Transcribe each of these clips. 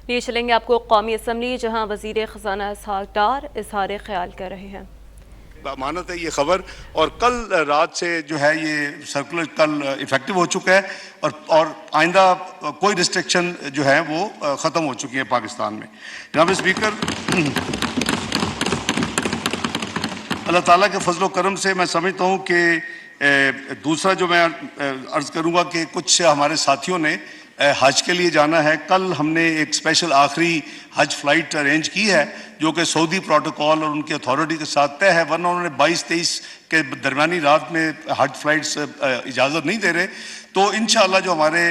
लिए चलेंगे आपको कौमी असम्बली, जहां वज़ीर ख़ज़ाना इसहाक़ डार इज़हार ख्याल कर रहे हैं। अमानत है ये खबर, और कल रात से जो है ये सर्कुलर कल इफेक्टिव हो चुका है, और आइंदा कोई रिस्ट्रिक्शन जो है वो ख़त्म हो चुकी है पाकिस्तान में। जनाब स्पीकर, अल्लाह ताला के फजल व करम से मैं समझता हूँ कि दूसरा जो मैं अर्ज़ करूँगा कि कुछ हमारे साथियों ने हज के लिए जाना है। कल हमने एक स्पेशल आखिरी हज फ्लाइट अरेंज की है जो कि सऊदी प्रोटोकॉल और उनकी अथॉरिटी के साथ तय है, वरना उन्होंने 22-23 के दरमियानी रात में हज फ्लाइट्स इजाज़त नहीं दे रहे। तो इंशाअल्लाह जो हमारे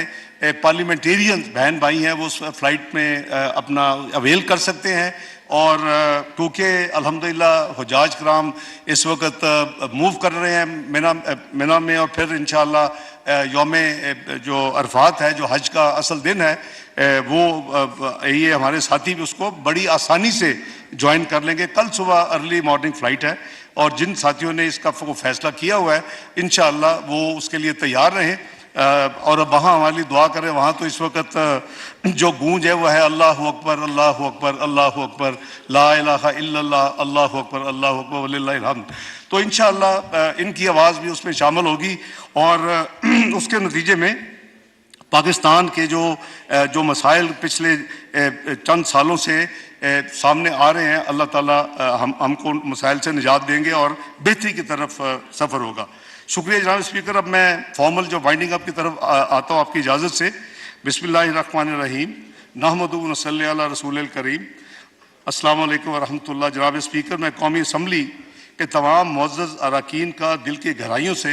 पार्लियामेंटेरियन बहन भाई हैं वो उस फ्लाइट में अपना अवेल कर सकते हैं। और क्योंकि अल्हम्दुलिल्लाह हुजाज कराम इस वक्त मूव कर रहे हैं मिना में, और फिर इंशाअल्लाह यौम जो अरफात है, जो हज का असल दिन है, वो ये हमारे साथी भी उसको बड़ी आसानी से ज्वाइन कर लेंगे। कल सुबह अर्ली मॉर्निंग फ़्लाइट है, और जिन साथियों ने इसका फैसला किया हुआ है इंशाअल्लाह वो उसके लिए तैयार रहें, और वहाँ हमारी दुआ करें। वहाँ तो इस वक्त जो गूंज है वह है अल्लाहु अकबर अल्लाहु अकबर अल्लाहु अकबर ला इलाहा इल्लल्लाह अल्लाहु अकबर अल्लाहु अकबर वलिल्लाहिल हम्द। तो इंशाअल्लाह इनकी आवाज़ भी उसमें शामिल होगी, और उसके नतीजे में पाकिस्तान के जो मसाइल पिछले चंद सालों से सामने आ रहे हैं, अल्लाह ताला हमको मसाइल से निजात देंगे और बेहतरी की तरफ सफ़र होगा। शुक्रिया जनाब स्पीकर। अब मैं फॉर्मल जो वाइंडिंग अप की तरफ आता हूँ आपकी इजाज़त से। बिस्मिल्लाहिर्रहमानिर्रहीम, नहमदुहु व नसल्ली अला रसूलिल करीम, अस्सलामु अलैकुम व रहमतुल्लाह। जनाब स्पीकर, मैं कौमी असम्बली के तमाम मुअज़्ज़ज़ अरकान का दिल की गहराइयों से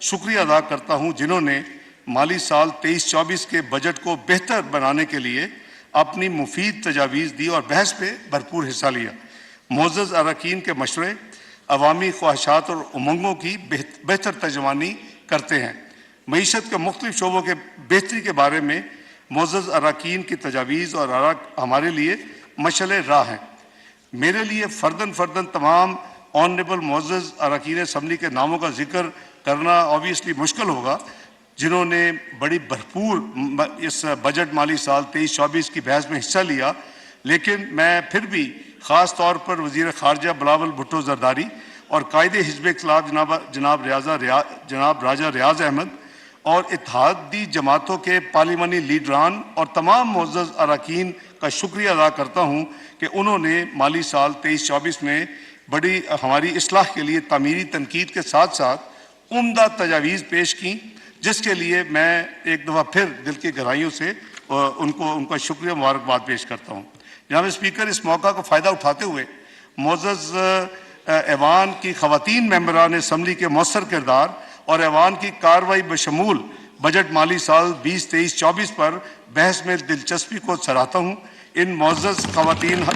शुक्रिया अदा करता हूँ जिन्होंने माली साल 23-24 के बजट को बेहतर बनाने के लिए अपनी मुफीद तजावीज़ दी और बहस पे भरपूर हिस्सा लिया। मुअज़्ज़ज़ अरकान के मशवरे अवामी ख्वाहिशात और उमंगों की बेहतर तर्जुमानी करते हैं। मईशत के मुख्तलिफ शोबों के बेहतरी के बारे में मुअज़्ज़ज़ अरकान की तजावीज़ और आरा हमारे लिए मशअल राह हैं। मेरे लिए फ़र्दन तमाम ऑनरेबल मुअज़्ज़ज़ अरकान असम्बली के नामों का जिक्र करना ऑब्वियसली मुश्किल होगा, जिन्होंने बड़ी भरपूर इस बजट माली साल 23-24 की बहस में हिस्सा लिया। लेकिन मैं फिर भी ख़ास तौर पर वज़ीर ख़ारजा बिलावल भुट्टो ज़रदारी और कायदे हिज़्ब इख्तिलाफ जनाब राजा रियाज़ अहमद और इत्तेहादी जमातों के पार्लिमानी लीडरान और तमाम मुअज़्ज़ज़ अरकान का शुक्रिया अदा करता हूँ कि उन्होंने माली साल 23-24 में बड़ी हमारी इस्लाह के लिए तामीरी तनकीद के साथ साथ उम्दा तजावीज़ पेश की, जिसके लिए मैं एक दफ़ा फिर दिल की गहराइयों से उनका शुक्रिया मुबारकबाद पेश करता हूँ। जनाब स्पीकर, इस मौका को फ़ायदा उठाते हुए मुअज़्ज़ज़ ऐवान की ख़वातीन मेंबरान असम्बली के मौसर किरदार और ऐवान की कार्रवाई बशमूल बजट माली साल 2023-24 पर बहस में दिलचस्पी को सराहता हूँ। इन मुअज़्ज़ज़ ख़वातीन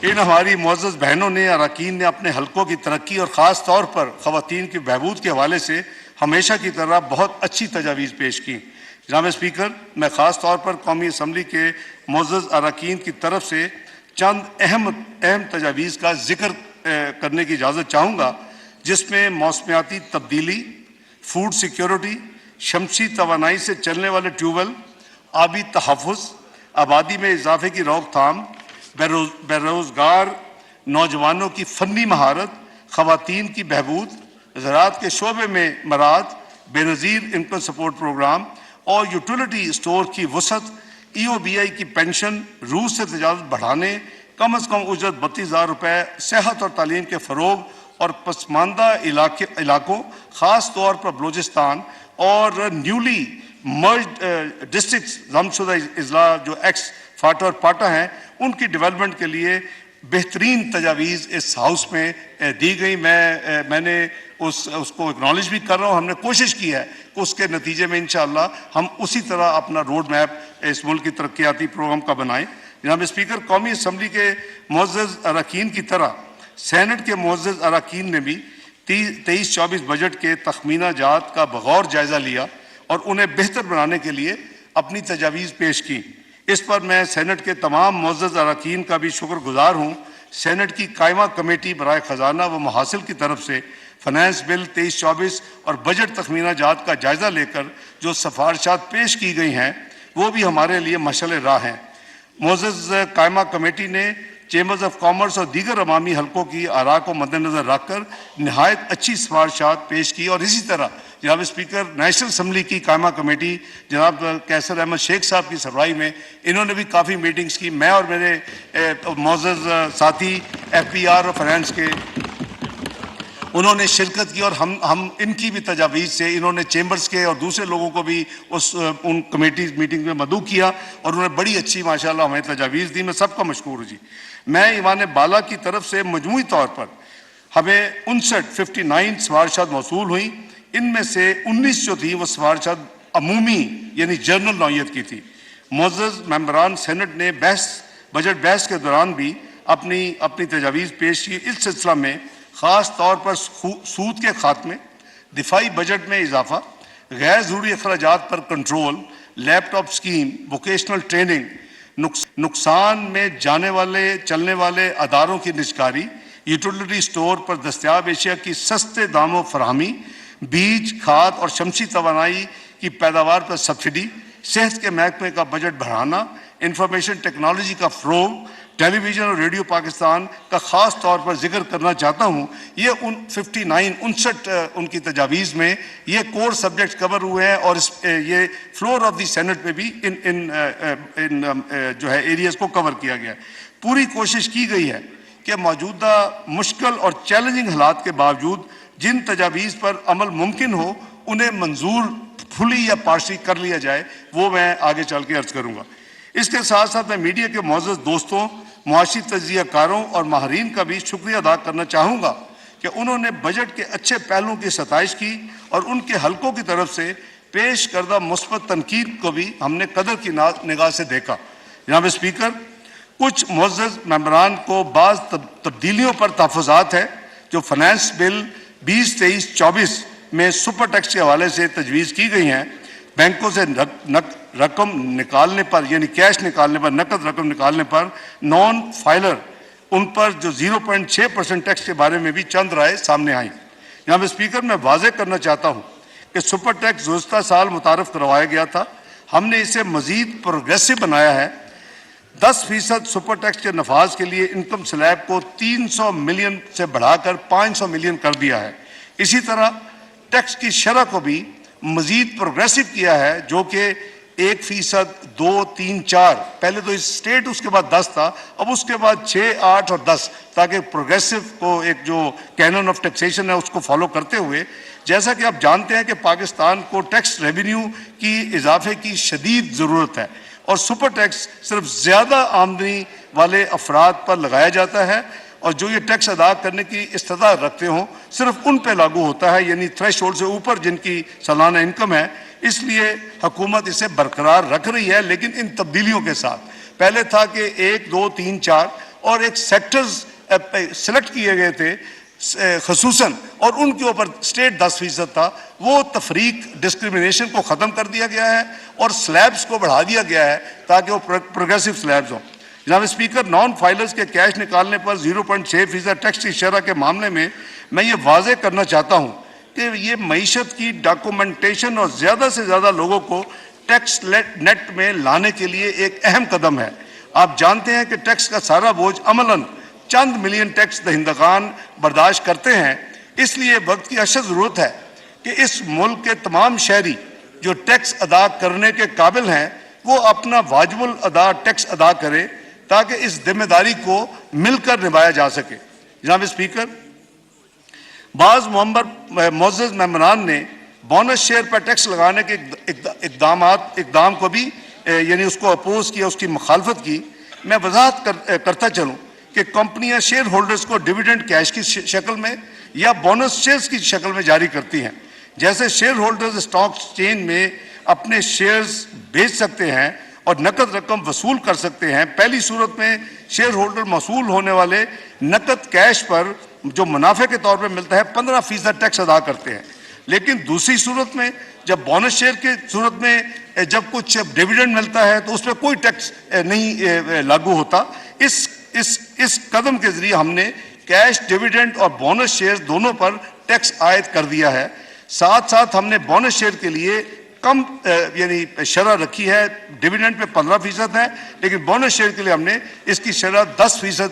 इन हमारी मुअज़्ज़ज़ बहनों ने अरकान ने अपने हलकों की तरक्की और ख़ास तौर पर ख़वातीन के बहबूद के हवाले से हमेशा की तरह बहुत अच्छी तजावीज़ पेश की। जनाब स्पीकर, मैं ख़ास तौर पर कौमी असम्बली के मुअज़्ज़ज़ अरकान की तरफ से चंद अहम तजावीज़ का जिक्र करने की इजाज़त चाहूँगा, जिसमें मौसमियाती तब्दीली, फूड सिक्योरिटी, शमसी तवानाई से चलने वाले ट्यूबवेल, आबी तहफ़्फ़ुज़, आबादी में इजाफे की रोकथाम, बेरोज़गार नौजवानों की फ़नी महारत, ख़वातीन की बहबूद, ज़राअत के शोबे में मराद, बेनज़ीर इनकम सपोर्ट प्रोग्राम और यूटिलिटी स्टोर की वसअत, EOBI की पेंशन, रूस से तजारत बढ़ाने, कम अज़ कम उजरत 32,000 रुपये, सेहत और तालीम के फ़रोग और पसमानदा इलाकों ख़ास तौर पर बलूचिस्तान और न्यूली मर्ज्ड डिस्ट्रिक्ट्स गमशुदा अजला जो एक्स फाटा और पाटा हैं, उनकी डेवलपमेंट के लिए बेहतरीन तजावीज़ इस हाउस में दी गई। मैंने उसको एक्नॉलेज भी कर रहा हूँ। हमने कोशिश की है कि उसके नतीजे में इंशाअल्लाह हम उसी तरह अपना रोड मैप इस मुल्क की तरक्याती प्रोग्राम का बनाएं। जनाब स्पीकर, कौमी असम्बली के मुअज़्ज़ज़ अरकान की तरह सेनेट के मुअज़्ज़ज़ अरकान ने भी 23-24 बजट के तखमीना जात का बगौर जायज़ा लिया और उन्हें बेहतर बनाने के लिए अपनी तजावीज़ पेश की। इस पर मैं सेनेट के तमाम मुअज़्ज़ज़ अरकान का भी शुक्रगुज़ार हूँ। सेनेट की कायमा कमेटी बराए ख़जाना व महासिल की तरफ से फाइनेंस बिल 23-24 और बजट तखमीना जात का जायजा लेकर जो सिफारिशात पेश की गई हैं वो भी हमारे लिए मशअल राह हैं। मोअज़्ज़ज़ कायमा कमेटी ने चेंबर्स ऑफ कॉमर्स और दीगर अवामी हलकों की आरा को मद्देनज़र रखकर नहायत अच्छी सिफारिशात पेश की और इसी तरह जनाब स्पीकर नेशनल असम्बली की कायमा कमेटी जनाब कैसर अहमद शेख साहब की सरबराही में इन्होंने भी काफ़ी मीटिंग्स की। मैं और मेरे मोअज़्ज़ज़ साथी FPR और फाइनेंस के उन्होंने शिरकत की और हम इनकी भी तजावीज़ से इन्होंने चेंबर्स के और दूसरे लोगों को भी उन कमेटी मीटिंग में मदऊ किया और उन्होंने बड़ी अच्छी माशाल्लाह हमें तजावीज़ दी। मैं सबका मशकूर हूँ जी। मैं ईवान बाला की तरफ से मजमूई तौर पर हमें 59 सिफारिशात मौसूल हुई। इनमें से 19 जो थी वो सिफारिशात अमूमी यानी जनरल नौयत की थी। मुअज़्ज़ज़ मेंबरान सेनेट ने बजट बहस के दौरान भी अपनी तजावीज़ पेश की। इस सिलसिला में ख़ास तौर पर सूद के खात्मे, दिफाई बजट में इजाफा, गैर ज़रूरी अखराजात पर control, laptop scheme, vocational training, नुकसान में चलने वाले अदारों की निजकारी, यूटिलिटी स्टोर पर दस्तयाब एशिया की सस्ते दामों फरहमी, बीज, खाद और शमसी तवानाई की पैदावार पर सब्सिडी, सेहत के महकमे का बजट बढ़ाना, इंफॉर्मेशन टेक्नोलॉजी का फ़रोग, टेलीविज़न और रेडियो पाकिस्तान का ख़ास तौर पर जिक्र करना चाहता हूँ। ये 59 उनकी तजावीज़ में ये कोर सब्जेक्ट कवर हुए हैं और ये फ्लोर ऑफ द सेनेट में भी इन जो है एरियाज़ को कवर किया गया है। पूरी कोशिश की गई है कि मौजूदा मुश्किल और चैलेंजिंग हालात के बावजूद जिन तजावीज़ पर अमल मुमकिन हो उन्हें मंजूर फुली या पार्शली कर लिया जाए, वो मैं आगे चल के अर्ज़ करूँगा। इसके साथ साथ मैं मीडिया के मोअज़्ज़ज़ दोस्तों, मुआशी तज्ज़ियाकारों और माहरीन का भी शुक्रिया अदा करना चाहूँगा कि उन्होंने बजट के अच्छे पहलुओं की सताइश की और उनके हलकों की तरफ से पेश करदा मुस्बत तनकीद को भी हमने कदर की निगाह से देखा। जनाब स्पीकर, कुछ मुअज़्ज़ज़ मेंबरान को बाज़ तब्दीलियों पर तहफ़्फ़ुज़ात है जो फाइनेंस बिल 2023-24 में सुपर टैक्स के हवाले से तजवीज़ की गई हैं। बैंकों से रकम निकालने पर यानी कैश निकालने पर, नकद रकम निकालने पर नॉन फाइलर उन पर जो 0.6% टैक्स के बारे में भी चंद राय सामने आई। जनाब स्पीकर, मैं वाज़ेह करना चाहता हूँ कि सुपर टैक्स गुज़श्ता साल मुतारफ़ करवाया गया था। हमने इसे मज़ीद प्रोग्रेसिव बनाया है। 10% सुपर टैक्स के नफाज के लिए इनकम स्लैब को 300 मिलियन से बढ़ाकर 500 मिलियन कर दिया है। इसी तरह टैक्स की शरह को भी मज़ीद प्रोग्रेसिव किया है जो कि 1%, 2, 3, 4, पहले तो स्टेट उसके बाद 10 था, अब उसके बाद 6, 8 और 10, ताकि प्रोग्रेसिव को एक जो कैनन ऑफ टैक्सेशन है उसको फॉलो करते हुए, जैसा कि आप जानते हैं कि पाकिस्तान को टैक्स रेवेन्यू की इजाफे की शदीद ज़रूरत है और सुपर टैक्स सिर्फ ज़्यादा आमदनी वाले अफराद पर लगाया जाता है और जो ये टैक्स अदा करने की इस्तिताअत रखते हों सिर्फ उन पे लागू होता है, यानी थ्रेश होल्ड से ऊपर जिनकी सालाना इनकम है। इसलिए हुकूमत इसे बरकरार रख रही है, लेकिन इन तब्दीलियों के साथ। पहले था कि 1, 2, 3, 4 और एक सेक्टर्स सेलेक्ट किए गए थे खसूसन और उनके ऊपर स्टेट 10% था। वो तफरीक डिस्क्रिमिनेशन को ख़त्म कर दिया गया है और स्लैब्स को बढ़ा दिया गया है ताकि वो प्रोग्रेसिव स्लैब्स हों। जनाब स्पीकर, नॉन फाइलर्स के कैश निकालने पर 0.6% टैक्स की शरह के मामले में मैं ये वाज़ेह करना चाहता हूँ कि ये मईशत की डॉक्यूमेंटेशन और ज़्यादा से ज़्यादा लोगों को टैक्स नेट में लाने के लिए एक अहम कदम है। आप जानते हैं कि टैक्स का सारा बोझ अमलन चंद मिलियन टैक्स दहिंदगान बर्दाश्त करते हैं। इसलिए वक्त की अशद ज़रूरत है कि इस मुल्क के तमाम शहरी जो टैक्स अदा करने के काबिल हैं वो अपना वाजिबुल अदा टैक्स अदा करें ताकि इस जिम्मेदारी को मिलकर निभाया जा सके। जनाब स्पीकर, बाज़ मुअज़्ज़ज़ मेंबरान ने बोनस शेयर पर टैक्स लगाने के इकदाम को भी यानी उसको अपोज किया, उसकी मुखालफत की। मैं वजाहत करता चलूँ कि कंपनियां शेयर होल्डर्स को डिविडेंड कैश की शक्ल में या बोनस शेयर्स की शक्ल में जारी करती हैं। जैसे शेयर होल्डर्स स्टॉक एक्सचेंज में अपने शेयर्स बेच सकते हैं और नकद रकम वसूल कर सकते हैं। पहली सूरत में शेयर होल्डर मसूल होने वाले नकद कैश पर जो मुनाफे के तौर पर मिलता है 15% टैक्स अदा करते हैं, लेकिन दूसरी सूरत में जब बोनस शेयर के सूरत में जब कुछ डिविडेंड मिलता है तो उस पर कोई टैक्स नहीं लागू होता। इस कदम के जरिए हमने कैश डिविडेंड और बोनस शेयर दोनों पर टैक्स आयद कर दिया है। साथ साथ हमने बोनस शेयर के लिए कम यानी शरह रखी है। डिविडेंड पे 15% है, लेकिन बोनस शेयर के लिए हमने इसकी शरह 10%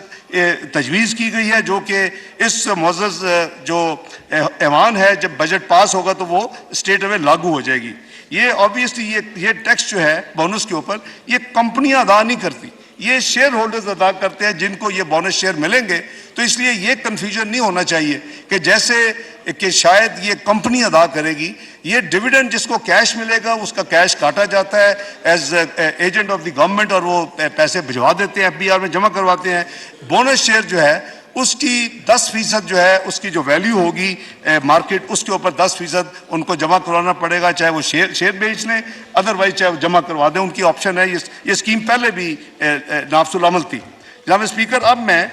तजवीज़ की गई है, जो कि इस मुअज़्ज़ज़ जो ऐवान है, जब बजट पास होगा तो वो स्टेट में लागू हो जाएगी। ये ऑब्वियसली ये टैक्स जो है बोनस के ऊपर, ये कंपनियां अदा नहीं करती, ये शेयर होल्डर्स अदा करते हैं जिनको ये बोनस शेयर मिलेंगे। तो इसलिए ये कंफ्यूजन नहीं होना चाहिए कि जैसे कि शायद ये कंपनी अदा करेगी। ये डिविडेंड जिसको कैश मिलेगा उसका कैश काटा जाता है as agent of the government, और वो पैसे भिजवा देते हैं, FBR में जमा करवाते हैं। बोनस शेयर जो है उसकी 10% जो है उसकी जो वैल्यू होगी मार्केट, उसके ऊपर 10% उनको जमा करवाना पड़ेगा, चाहे वो शेयर बेच लें, अदरवाइज चाहे वो जमा करवा दें, उनकी ऑप्शन है। ये स्कीम पहले भी नाफिजुल अमल थी। जनाब स्पीकर, अब मैं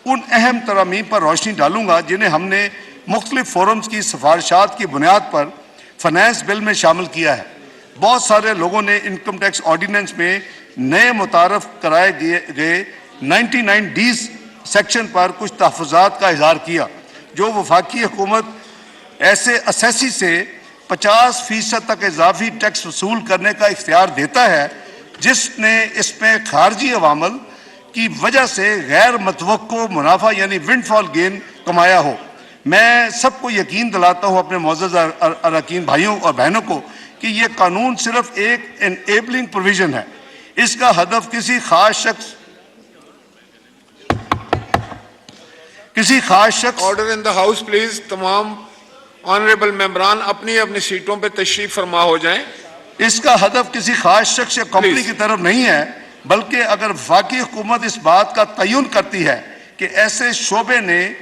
उन अहम तरमीम पर रोशनी डालूंगा जिन्हें हमने मुख्तलिफ फोरम्स की सिफारिशात की बुनियाद पर फाइनेंस बिल में शामिल किया है। बहुत सारे लोगों ने इनकम टैक्स ऑर्डिनेंस में नए मुतारफ कराए गए 99D सेक्शन पर कुछ तहफ़्फ़ुज़ात का इज़हार किया, जो वफाकी हुकूमत ऐसे असेसी से 50% तक इजाफी टैक्स वसूल करने का इख्तियार देता है, जिसने इसमें खारजी अवामल की वजह से गैर मतवक्को मुनाफा यानी विंडफॉल गेन कमाया हो। मैं सबको यकीन दिलाता हूँ, अपने मुअज़्ज़ज़ अरकान भाइयों और बहनों को, कि ये कानून सिर्फ एक एनेबलिंग प्रोविजन है। इसका हदफ किसी खास शख्स order in the house please. तमाम ऑनरेबल मेंबरान अपनी अपनी सीटों पर तशरीफ फरमा हो जाएं। इसका हदफ किसी खास शख्स या कंपनी की तरफ नहीं है, बल्कि अगर वफाकी हुकूमत इस बात का तयन करती है कि ऐसे शोबे ने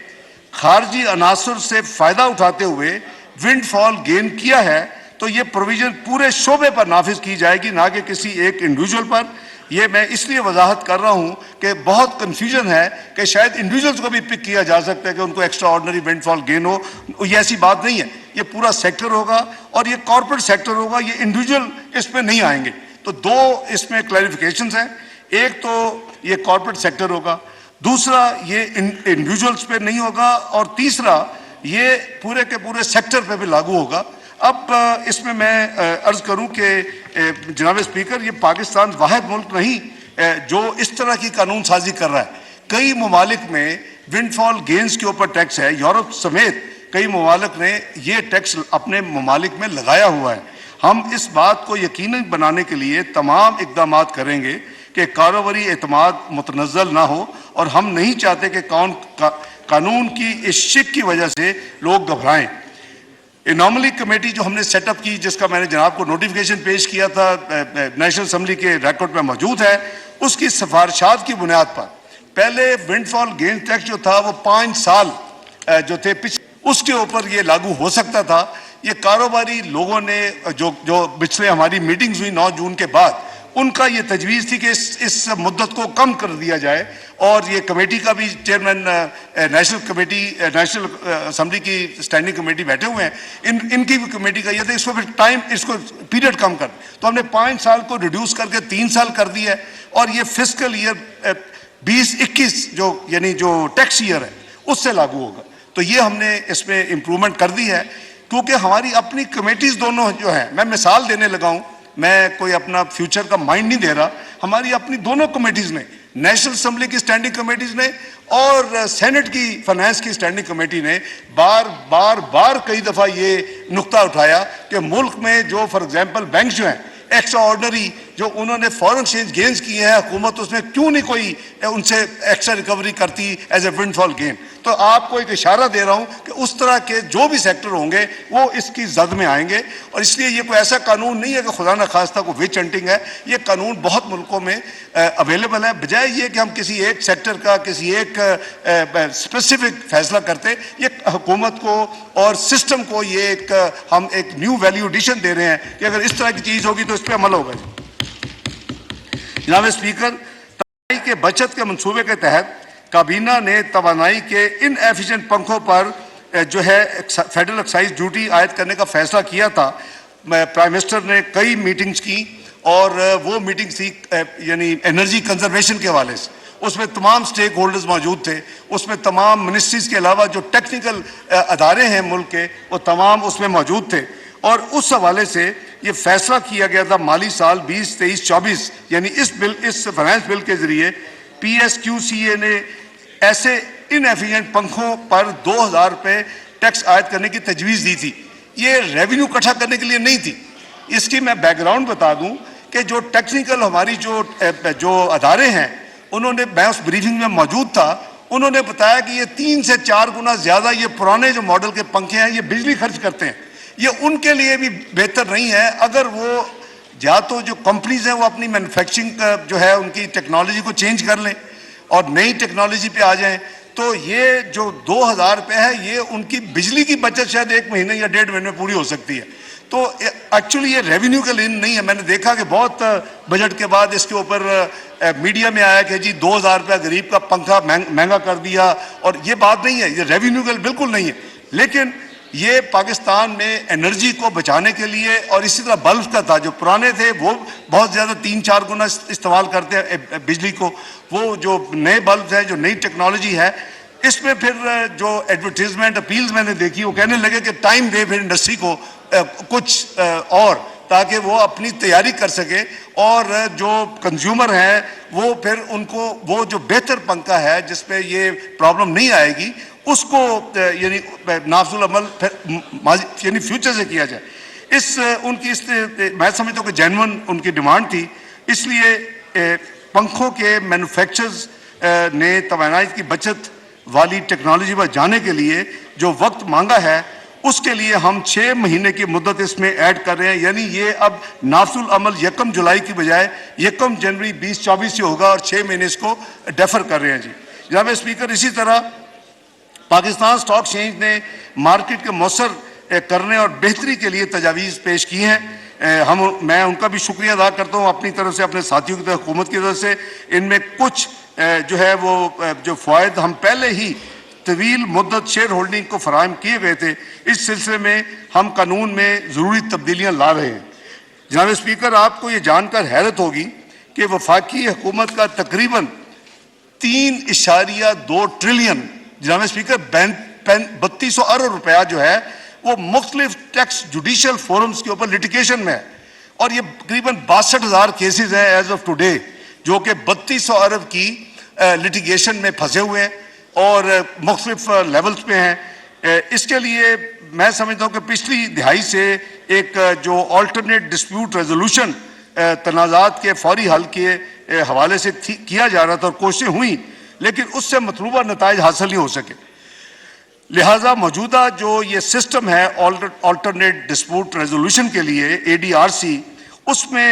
खारजी अनासर से फ़ायदा उठाते हुए विंडफॉल गेन किया है, तो ये प्रोविज़न पूरे शोबे पर नाफिज की जाएगी, ना कि किसी एक इंडिविजुअल पर। ये मैं इसलिए वजाहत कर रहा हूँ कि बहुत कन्फ्यूजन है कि शायद इंडिविजुअल्स को भी पिक किया जा सकता है कि उनको एक्स्ट्रा ऑर्डनरी विंडफॉल गेन हो। ये ऐसी बात नहीं है, ये पूरा सेक्टर होगा और ये कॉर्पोरेट सेक्टर होगा, ये इंडिविजुअल इसमें नहीं आएंगे। तो दो इसमें क्लैरिफिकेशंस हैं। एक तो ये कॉर्पोरेट सेक्टर होगा, दूसरा ये इंडिविजुअल्स पे नहीं होगा, और तीसरा ये पूरे के पूरे सेक्टर पे भी लागू होगा। अब इसमें मैं अर्ज करूं कि जनाब स्पीकर, ये पाकिस्तान वाहिद मुल्क नहीं जो इस तरह की कानून साजी कर रहा है। कई ममालिक में विंडफॉल गेंस के ऊपर टैक्स है। यूरोप समेत कई ममालिक ने ये टैक्स अपने ममालिक में लगाया हुआ है। हम इस बात को यकीनी बनाने के लिए तमाम इकदाम करेंगे कि कारोबारी एतमाद मुतनज़्ज़ल ना हो, और हम नहीं चाहते कि कानून की इस शिक की वजह से लोग घबराएं। एनॉमली कमेटी जो हमने सेटअप की, जिसका मैंने जनाब को नोटिफिकेशन पेश किया था, नेशनल असम्बली के रिकॉर्ड में मौजूद है, उसकी सिफारिशात की बुनियाद पर पहले विंडफॉल गेन टैक्स जो था वो 5 साल जो थे उसके ऊपर ये लागू हो सकता था। ये कारोबारी लोगों ने जो पिछले हमारी मीटिंग्स हुई 9 जून के बाद, उनका ये तजवीज़ थी कि इस मुद्दत को कम कर दिया जाए, और ये कमेटी का भी चेयरमैन नेशनल असम्बली की स्टैंडिंग कमेटी बैठे हुए हैं, इनकी भी कमेटी का ये था इसको फिर इसको पीरियड कम कर, तो हमने 5 साल को रिड्यूस करके 3 साल कर दिया है। और ये फिस्कल ईयर 2021 जो यानी जो टैक्स ईयर है उससे लागू होगा। तो ये हमने इसमें इम्प्रूवमेंट कर दी है, क्योंकि हमारी अपनी कमेटीज दोनों जो है, मैं मिसाल देने लगा हूँ, मैं कोई अपना फ्यूचर का माइंड नहीं दे रहा, हमारी अपनी दोनों कमेटीज ने, नेशनल असम्बली की स्टैंडिंग कमेटीज ने और सेनेट की फाइनेंस की स्टैंडिंग कमेटी ने बार कई दफ़ा ये नुक्ता उठाया कि मुल्क में जो फॉर एग्जांपल बैंक जो हैं एक्स्ट्रा ऑर्डनरी जो उन्होंने फॉरेन एक्सचेंज गेन्स किए हैं, हुकूमत उसमें क्यों नहीं कोई उनसे एक्स्ट्रा रिकवरी करती एज ए विंडफॉल गेन। तो आपको एक इशारा दे रहा हूं कि उस तरह के जो भी सेक्टर होंगे वो इसकी जद में आएंगे। और इसलिए ये कोई ऐसा कानून नहीं है कि खुदा न खास्ता को विच हंटिंग है, ये कानून बहुत मुल्कों में अवेलेबल है। बजाय ये कि हम किसी एक सेक्टर का किसी एक स्पेसिफिक फैसला करते, ये हुकूमत को और सिस्टम को ये हम एक न्यू वैल्यू एडिशन दे रहे हैं कि अगर इस तरह की चीज़ होगी तो इस पर अमल होगा। जनाब स्पीकर, तवानाई के बचत के मंसूबे के तहत काबीना ने तवानाई के इन एफिशिएंट पंखों पर जो है फेडरल एक्साइज ड्यूटी आयद करने का फैसला किया था। प्राइम मिनिस्टर ने कई मीटिंग्स की और वो मीटिंग्स थी यानी एनर्जी कंजर्वेशन के हवाले से, उसमें तमाम स्टेक होल्डर्स मौजूद थे, उसमें तमाम मिनिस्ट्रीज के अलावा जो टेक्निकल अदारे हैं मुल्क के वो तमाम उसमें मौजूद थे। और उस हवाले से ये फैसला किया गया था माली साल 20-23-24 यानी इस फाइनेंस बिल के जरिए PSQCA ने ऐसे इनएफिशिएंट पंखों पर 2000 रुपये टैक्स आयद करने की तजवीज़ दी थी। ये रेवेन्यू इकट्ठा करने के लिए नहीं थी। इसकी मैं बैकग्राउंड बता दूं कि जो टेक्निकल हमारी जो अदारे हैं उन्होंने, मैं उस ब्रीफिंग में मौजूद था, उन्होंने बताया कि ये 3 से 4 गुना ज़्यादा ये पुराने जो मॉडल के पंखे हैं ये बिजली खर्च करते हैं। ये उनके लिए भी बेहतर नहीं है अगर वो या तो जो कंपनीज हैं वो अपनी मैन्युफैक्चरिंग जो है उनकी टेक्नोलॉजी को चेंज कर लें और नई टेक्नोलॉजी पे आ जाएं। तो ये जो 2000 रुपये है ये उनकी बिजली की बचत शायद 1 महीने या 1.5 महीने में पूरी हो सकती है। तो एक्चुअली ये रेवेन्यू के लिए नहीं है। मैंने देखा कि बहुत बजट के बाद इसके ऊपर मीडिया में आया कि जी 2000 रुपया गरीब का पंखा महंगा कर दिया, और ये बात नहीं है, ये रेवेन्यू के लिए बिल्कुल नहीं है। लेकिन ये पाकिस्तान में एनर्जी को बचाने के लिए, और इसी तरह बल्ब का था, जो पुराने थे वो बहुत ज़्यादा 3-4 गुना इस्तेमाल करते हैं बिजली को। वो जो नए बल्ब हैं, जो नई टेक्नोलॉजी है, इसमें फिर जो एडवर्टीजमेंट अपील्स मैंने देखी वो कहने लगे कि टाइम दे फिर इंडस्ट्री को कुछ और, ताकि वो अपनी तैयारी कर सके और जो कंज्यूमर हैं वो फिर उनको वो जो बेहतर पंखा है जिसपे ये प्रॉब्लम नहीं आएगी उसको यानी नाफजुल अमल यानी फ्यूचर से किया जाए। मैं समझता हूँ कि जेन्युइन उनकी डिमांड थी, इसलिए पंखों के मैन्युफैक्चरर्स ने तवानाई की बचत वाली टेक्नोलॉजी पर जाने के लिए जो वक्त मांगा है उसके लिए हम 6 महीने की मुद्दत इसमें ऐड कर रहे हैं। यानी ये अब नाफजुल अमल 1 जुलाई की बजाय 1 जनवरी 2024 से होगा और 6 महीने इसको डेफर कर रहे हैं। जी जनाब स्पीकर, इसी तरह पाकिस्तान स्टॉक एक्सचेंज ने मार्केट के मौसर करने और बेहतरी के लिए तजावीज़ पेश की हैं। मैं उनका भी शुक्रिया अदा करता हूँ अपनी तरफ से, अपने साथियों की तरफ, हुकूमत की तरफ से। इनमें कुछ जो है वो जो फ़ायदे हम पहले ही तवील मुद्दत शेयर होल्डिंग को फराहम किए गए थे, इस सिलसिले में हम कानून में ज़रूरी तब्दीलियाँ ला रहे हैं। जनाब स्पीकर, आपको ये जानकर हैरत होगी कि वफाकी हुकूमत का तकरीबन 3.2 ट्रिलियन, जनाब स्पीकर 3200 अरब रुपया जो है वो मुख्तलिफ टैक्स जुडिशल फोरम्स के ऊपर लिटिगेशन में है, और ये तकरीबन 62,000 केसेज हैं एज ऑफ टुडे जो कि 3200 अरब की लिटिगेशन में फंसे हुए हैं और मुख्तलिफ लेवल्स पे हैं। इसके लिए मैं समझता हूँ कि पिछली दिहाई से एक जो अल्टरनेट डिस्प्यूट रेजोल्यूशन तनाज़ात के फौरी हल के हवाले से किया जा रहा था और कोशिशें हुई, लेकिन उससे मतलूबा नताइज हासिल नहीं हो सके। लिहाजा मौजूदा जो ये सिस्टम है अल्टरनेट डिस्प्यूट रेजोल्यूशन के लिए ADRC, उसमें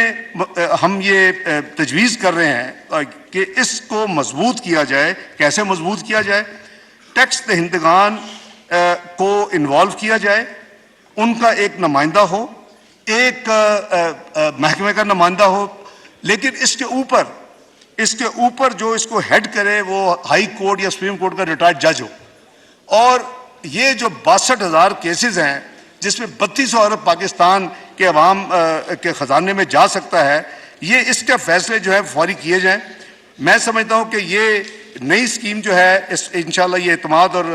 हम ये तजवीज़ कर रहे हैं कि इसको मजबूत किया जाए। कैसे मजबूत किया जाए? टैक्स दहिंदगान को इन्वॉल्व किया जाए, उनका एक नुमाइंदा हो, एक महकमे का नुमाइंदा हो, लेकिन इसके ऊपर जो इसको हेड करे वो हाई कोर्ट या सुप्रीम कोर्ट का रिटायर्ड जज हो। और ये जो 62,000 केसेस हैं जिसमें 3200 अरब पाकिस्तान के अवाम के ख़जाने में जा सकता है, ये इसके फैसले जो है फौरी किए जाएं। मैं समझता हूँ कि ये नई स्कीम जो है इंशाल्लाह ये एतमाद और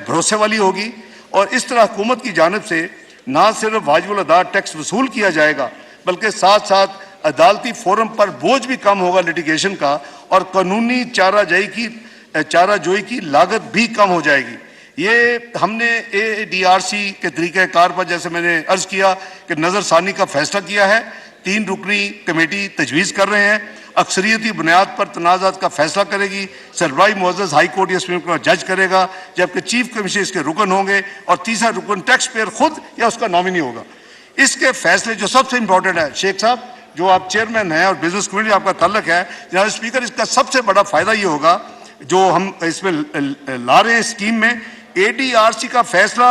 भरोसे वाली होगी, और इस तरह हुकूमत की जानिब से ना सिर्फ वाजिबुल अदा टैक्स वसूल किया जाएगा बल्कि साथ साथ अदालती फोरम पर बोझ भी कम होगा लिटिगेशन का, और कानूनी चाराजोई की लागत भी कम हो जाएगी। ये हमने ADRC के तरीक़ाकार पर, जैसे मैंने अर्ज़ किया कि नज़रसानी का फैसला किया है। 3 रुकनी कमेटी तजवीज़ कर रहे हैं, अक्सरियती बुनियाद पर तनाज़ात का फैसला करेगी। सरबराही मुअज़्ज़ज़ हाई कोर्ट या सुप्रीम कोर्ट जज करेगा, जबकि चीफ कमिश्नर इसके रुकन होंगे, और तीसरा रुकन टैक्स पेयर खुद या उसका नॉमिनी होगा। इसके फैसले जो सबसे इंपॉर्टेंट है, शेख साहब जो आप चेयरमैन हैं और बिजनेस कम्युनिटी आपका तल्लक है, जनाब स्पीकर, इसका सबसे बड़ा फ़ायदा ये होगा जो हम इसमें ला रहे हैं स्कीम में, ADRC का फैसला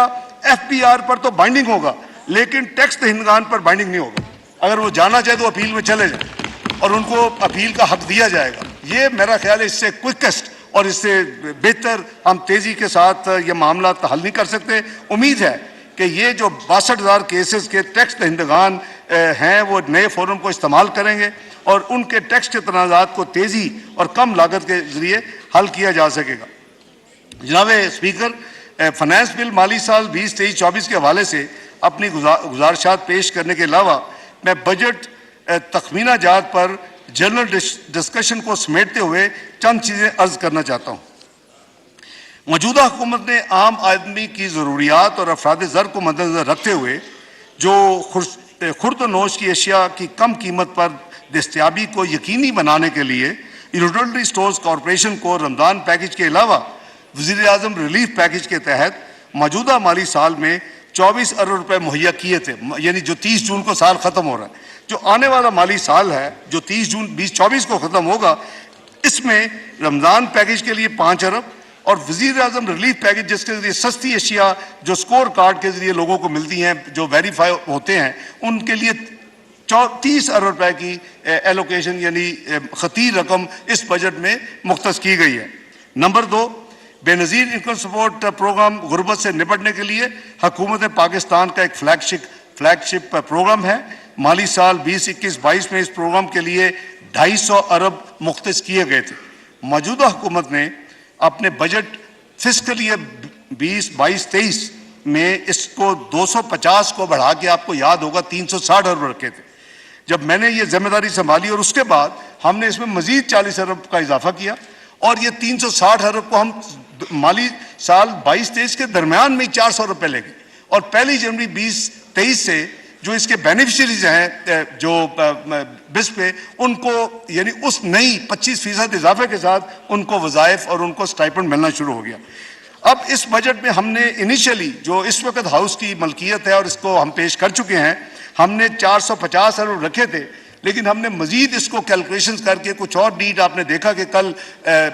FPR पर तो बाइंडिंग होगा लेकिन टैक्स दहिंदगान पर बाइंडिंग नहीं होगा। अगर वो जाना चाहे तो अपील में चले जाए और उनको अपील का हक दिया जाएगा। ये मेरा ख्याल है इससे क्विकेस्ट और इससे बेहतर हम तेज़ी के साथ ये मामला हल नहीं कर सकते। उम्मीद है कि ये जो 62,000 केसेस के टैक्स दहिंदगान हैं वो नए फोरम को इस्तेमाल करेंगे और उनके टैक्स के तनाज़ात को तेज़ी और कम लागत के ज़रिए हल किया जा सकेगा। जनाब स्पीकर, फाइनेंस बिल माली साल 2023-24 के हवाले से अपनी गुजारिशात पेश करने के अलावा मैं बजट तखमीना जात पर जनरल डिस्कशन को समेटते हुए चंद चीज़ें अर्ज करना चाहता हूँ। मौजूदा हुकूमत ने आम आदमी की ज़रूरियात और अफराद ज़र को मद्देनज़र रखते हुए जो खुर्द-व-नोश की अशिया की कम कीमत पर दस्तयाबी को यकीनी बनाने के लिए यूटिलिटी स्टोर्स कॉरपोरेशन को रमज़ान पैकेज के अलावा वज़ीर-ए-आज़म रिलीफ पैकेज के तहत मौजूदा माली साल में 24 अरब रुपए मुहैया किए थे, यानी जो 30 जून को साल ख़त्म हो रहा है। जो आने वाला माली साल है जो 30 जून 2024 को ख़त्म होगा, इसमें रमज़ान पैकेज के लिए 5 अरब और वज़ीर-ए-आज़म रिलीफ पैकेज जिसके ज़रिए सस्ती अशिया जो स्कोर कार्ड के ज़रिए लोगों को मिलती हैं, जो वेरीफाई होते हैं, उनके लिए 30 अरब रुपए की एलोकेशन यानी खतीर रकम इस बजट में मुख्तस की गई है। Number 2, Benazir income support programme गुर्बत से निपटने के लिए हुकूमत पाकिस्तान का एक फ्लैगशिप प्रोग्राम है। माली साल 2021-22 में इस प्रोग्राम के लिए 250 अरब मुख्तस किए गए थे। मौजूदा हुकूमत ने अपने बजट फिस्कल ईयर 2022-23 में इसको 250 को बढ़ा के, आपको याद होगा, 360 अरब रखे थे जब मैंने ये जिम्मेदारी संभाली, और उसके बाद हमने इसमें मजीद 40 अरब का इजाफा किया और ये 360 अरब को हम माली साल 22-23 के दरमियान में 400 रुपए ले गए और 1 जनवरी 2023 से जो इसके बेनिफिशरीज हैं जो बिस पे, उनको यानी उस नई 25% इजाफे के साथ उनको वज़ाइफ और उनको स्टाइपेंड मिलना शुरू हो गया। अब इस बजट में हमने इनिशियली जो इस वक्त हाउस की मलकियत है और इसको हम पेश कर चुके हैं, हमने 450 अरब रखे थे, लेकिन हमने मजीद इसको कैलकुलेशंस करके कुछ और नीड, आपने देखा कि कल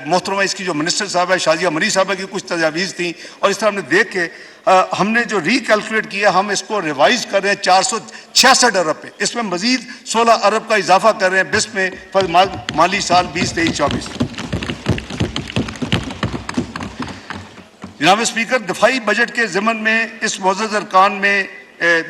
मोहतरमा इसकी जो मिनिस्टर साहब है शाजिया मरी साहब की कुछ तजावीज़ थी और इस तरह हमने देख के हमने जो रिकैलकुलेट किया, हम इसको रिवाइज कर रहे हैं 466 अरब पे। इसमें मजीद 16 अरब का इजाफा कर रहे हैं बिस में माली साल 2023-24। जनाब स्पीकर, दफाई बजट के ज़िमन में इस मुअज़्ज़ज़ अरकान में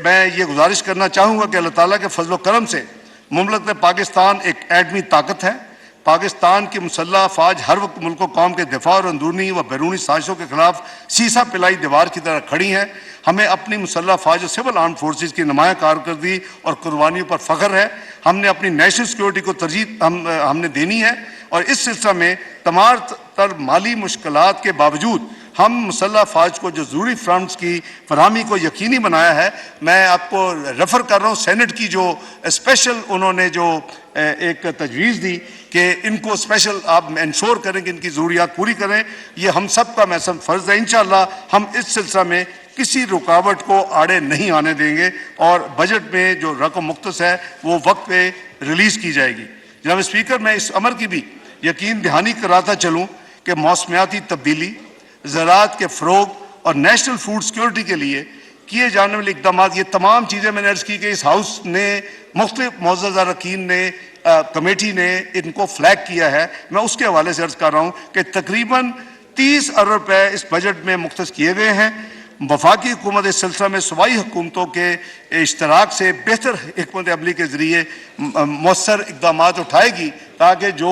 मैं ये गुजारिश करना चाहूँगा कि अल्लाह ताला के फजल करम से मुमलकत पाकिस्तान एक एटमी ताकत है। पाकिस्तान की मुसल्लह अफवाज हर वक्त मुल्क कौम के दिफा और अंदरूनी व बैरूनी साजिशों के खिलाफ सीसा पिलाई दीवार की तरह खड़ी हैं। हमें अपनी मुसल्लह अफवाज और सिविल आर्म फोर्सेज की नुमाया कारकर्दगी और कुर्बानियों पर फ़ख्र है। हमने अपनी नेशनल सिक्योरिटी को तरजीह हमने देनी है और इस सिलसिले में तमाम तर माली मुश्किलात के बावजूद हम मुसल्लह अफवाज को जो ज़रूरी फंड्स की फराहमी को यकीनी बनाया है। मैं आपको रेफ़र कर रहा हूँ सेनेट की जो स्पेशल उन्होंने जो एक तजवीज़ दी कि इनको स्पेशल आप इंश्योर करें कि इनकी ज़रूरियात पूरी करें। ये हम सब का मैसन फ़र्ज़ है। इंशाअल्लाह हम इस सिलसिले में किसी रुकावट को आड़े नहीं आने देंगे और बजट में जो रकम मुख्तस है वो वक्त पे रिलीज़ की जाएगी। जनाब स्पीकर, मैं इस अमर की भी यकीन दहानी कराता चलूँ कि मौसमियाती तब्दीली, ज़राअत के फ़रोग और नेशनल फूड सिक्योरिटी के लिए किए जाने वाले इक़दाम, ये तमाम चीज़ें मैंने अर्ज़ की कि इस हाउस ने मुख्तलिफ मुअज़्ज़ज़ अरकान ने कमेटी ने इनको फ्लैग किया है। मैं उसके हवाले से अर्ज़ कर रहा हूँ कि तकरीबन 30 अरब रुपए इस बजट में मुख्तस किए गए हैं। वफाकी हुकूमत इस सिलसिले में सूबाई हुकूमतों के इश्तराक से बेहतर हिकमत अमली के ज़रिए मौसर इक़दाम उठाएगी ताकि जो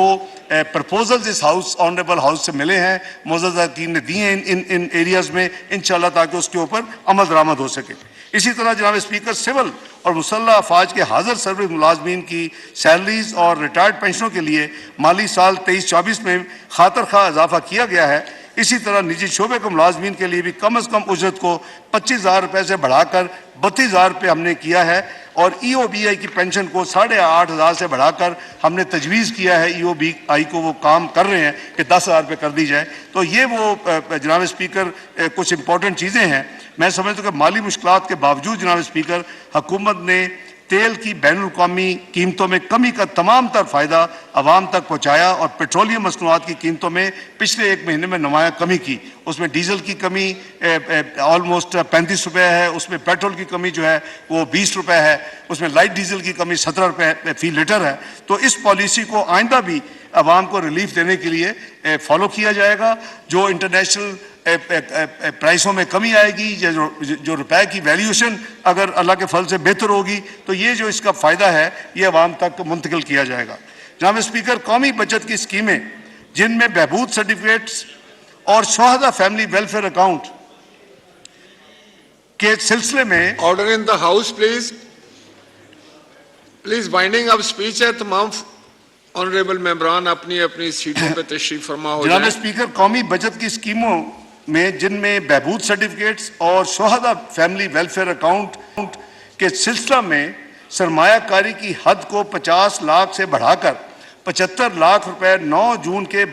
प्रपोजल्स इस हाउस ऑनरेबल हाउस से मिले हैं, मुअज़्ज़ज़ अरकान ने दिए हैं इन एरियाज़ में, इंशाअल्लाह ताकि उसके ऊपर अमल दरामद हो सके। इसी तरह जनाब स्पीकर, सिविल और मुसल्लह अफवाज के हाज़िर सर्विस मुलाजमीन की सैलरीज और रिटायर्ड पेंशनों के लिए माली साल 23-24 में खातर खा इजाफा किया गया है। इसी तरह निजी शोबे के मुलाजमीन के लिए भी कम अज़ कम उजरत को 25,000 रुपये से बढ़ाकर 32,000 रुपये हमने किया है और EOBI की पेंशन को 8,500 से बढ़ाकर हमने तजवीज़ किया है। EOBI को वो काम कर रहे हैं कि 10,000 रुपये कर दी जाए। तो ये वो जनाब स्पीकर कुछ इंपॉर्टेंट चीज़ें हैं। मैं समझता हूँ कि माली मुश्किलात के बावजूद जनाब स्पीकर हुकूमत ने तेल की बैनुल-अक़वामी कीमतों में कमी का तमाम तर फ़ायदा आवाम तक पहुँचाया और पेट्रोलियम मसनूआत की कीमतों में पिछले 1 महीने में नुमाया कमी की। उसमें डीजल की कमी ऑलमोस्ट 35 रुपये है, उसमें पेट्रोल की कमी जो है वो 20 रुपये है, उसमें लाइट डीजल की कमी 17 रुपये फ़ी लीटर है। तो इस पॉलिसी को आइंदा भी आवाम को रिलीफ देने के लिए फॉलो किया जाएगा। जो इंटरनेशनल प्राइसों में कमी आएगी, जो रुपए की वैल्यूएशन अगर अल्लाह के फल से बेहतर होगी तो ये जो इसका फ़ायदा है ये अवाम तक मुंतकिल किया जाएगा। जनाब स्पीकर, कौमी बचत की स्कीमें जिनमें बहबूद सर्टिफिकेट्स और शोहदा फैमिली वेलफेयर अकाउंट के सिलसिले में order in the house please. Please winding up speech है, तमाम ऑनरेबल मेंबरान अपनी अपनी सीटों पे तशरीफ फरमा हो जनाब जाएं। स्पीकर, कौमी बचत की स्कीमों में जिनमें बहबूद सर्टिफिकेट्स और शोहदा फैमिली वेलफेयर अकाउंट के सिलसिला में सरमायाकारी की हद को 50 लाख से बढ़ाकर 75 लाख रुपए 9 जून के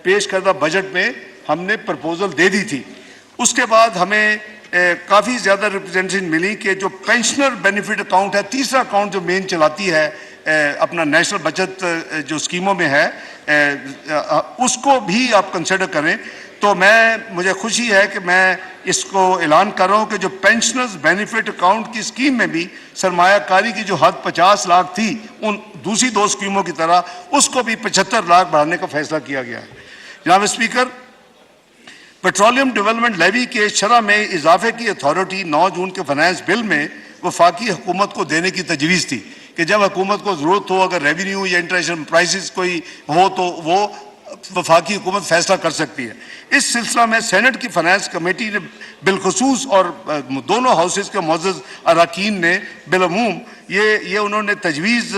पेश करदा बजट में हमने प्रपोजल दे दी थी। उसके बाद हमें काफ़ी ज़्यादा रिप्रेजेंटेशन मिली कि जो पेंशनर बेनिफिट अकाउंट है, तीसरा अकाउंट जो मेन चलाती है अपना नेशनल बचत जो स्कीमों में है, उसको भी आप कंसिडर करें। तो मुझे खुशी है कि मैं इसको ऐलान कर रहा हूँ कि जो पेंशनर्स बेनिफिट अकाउंट की स्कीम में भी सरमायाकारी की जो हद 50 लाख थी उन दूसरी दो स्कीमों की तरह, उसको भी 75 लाख बढ़ाने का फैसला किया गया है। जनाब स्पीकर, पेट्रोलियम डेवलपमेंट लेवी के शरह में इजाफे की अथॉरिटी 9 जून के फाइनेंस बिल में वफाकी हुकूमत को देने की तजवीज़ थी कि जब हुकूमत को ज़रूरत हो, अगर रेवेन्यू या इंटरनेशनल प्राइसेस कोई हो तो वो वफाकी हुकूमत फैसला कर सकती है। इस सिलसिला में सेनेट की फाइनेंस कमेटी ने बिलखसूस और दोनों हाउसेस के मुअज़्ज़ज़ अरकान ने बिलअमूम ये उन्होंने तजवीज़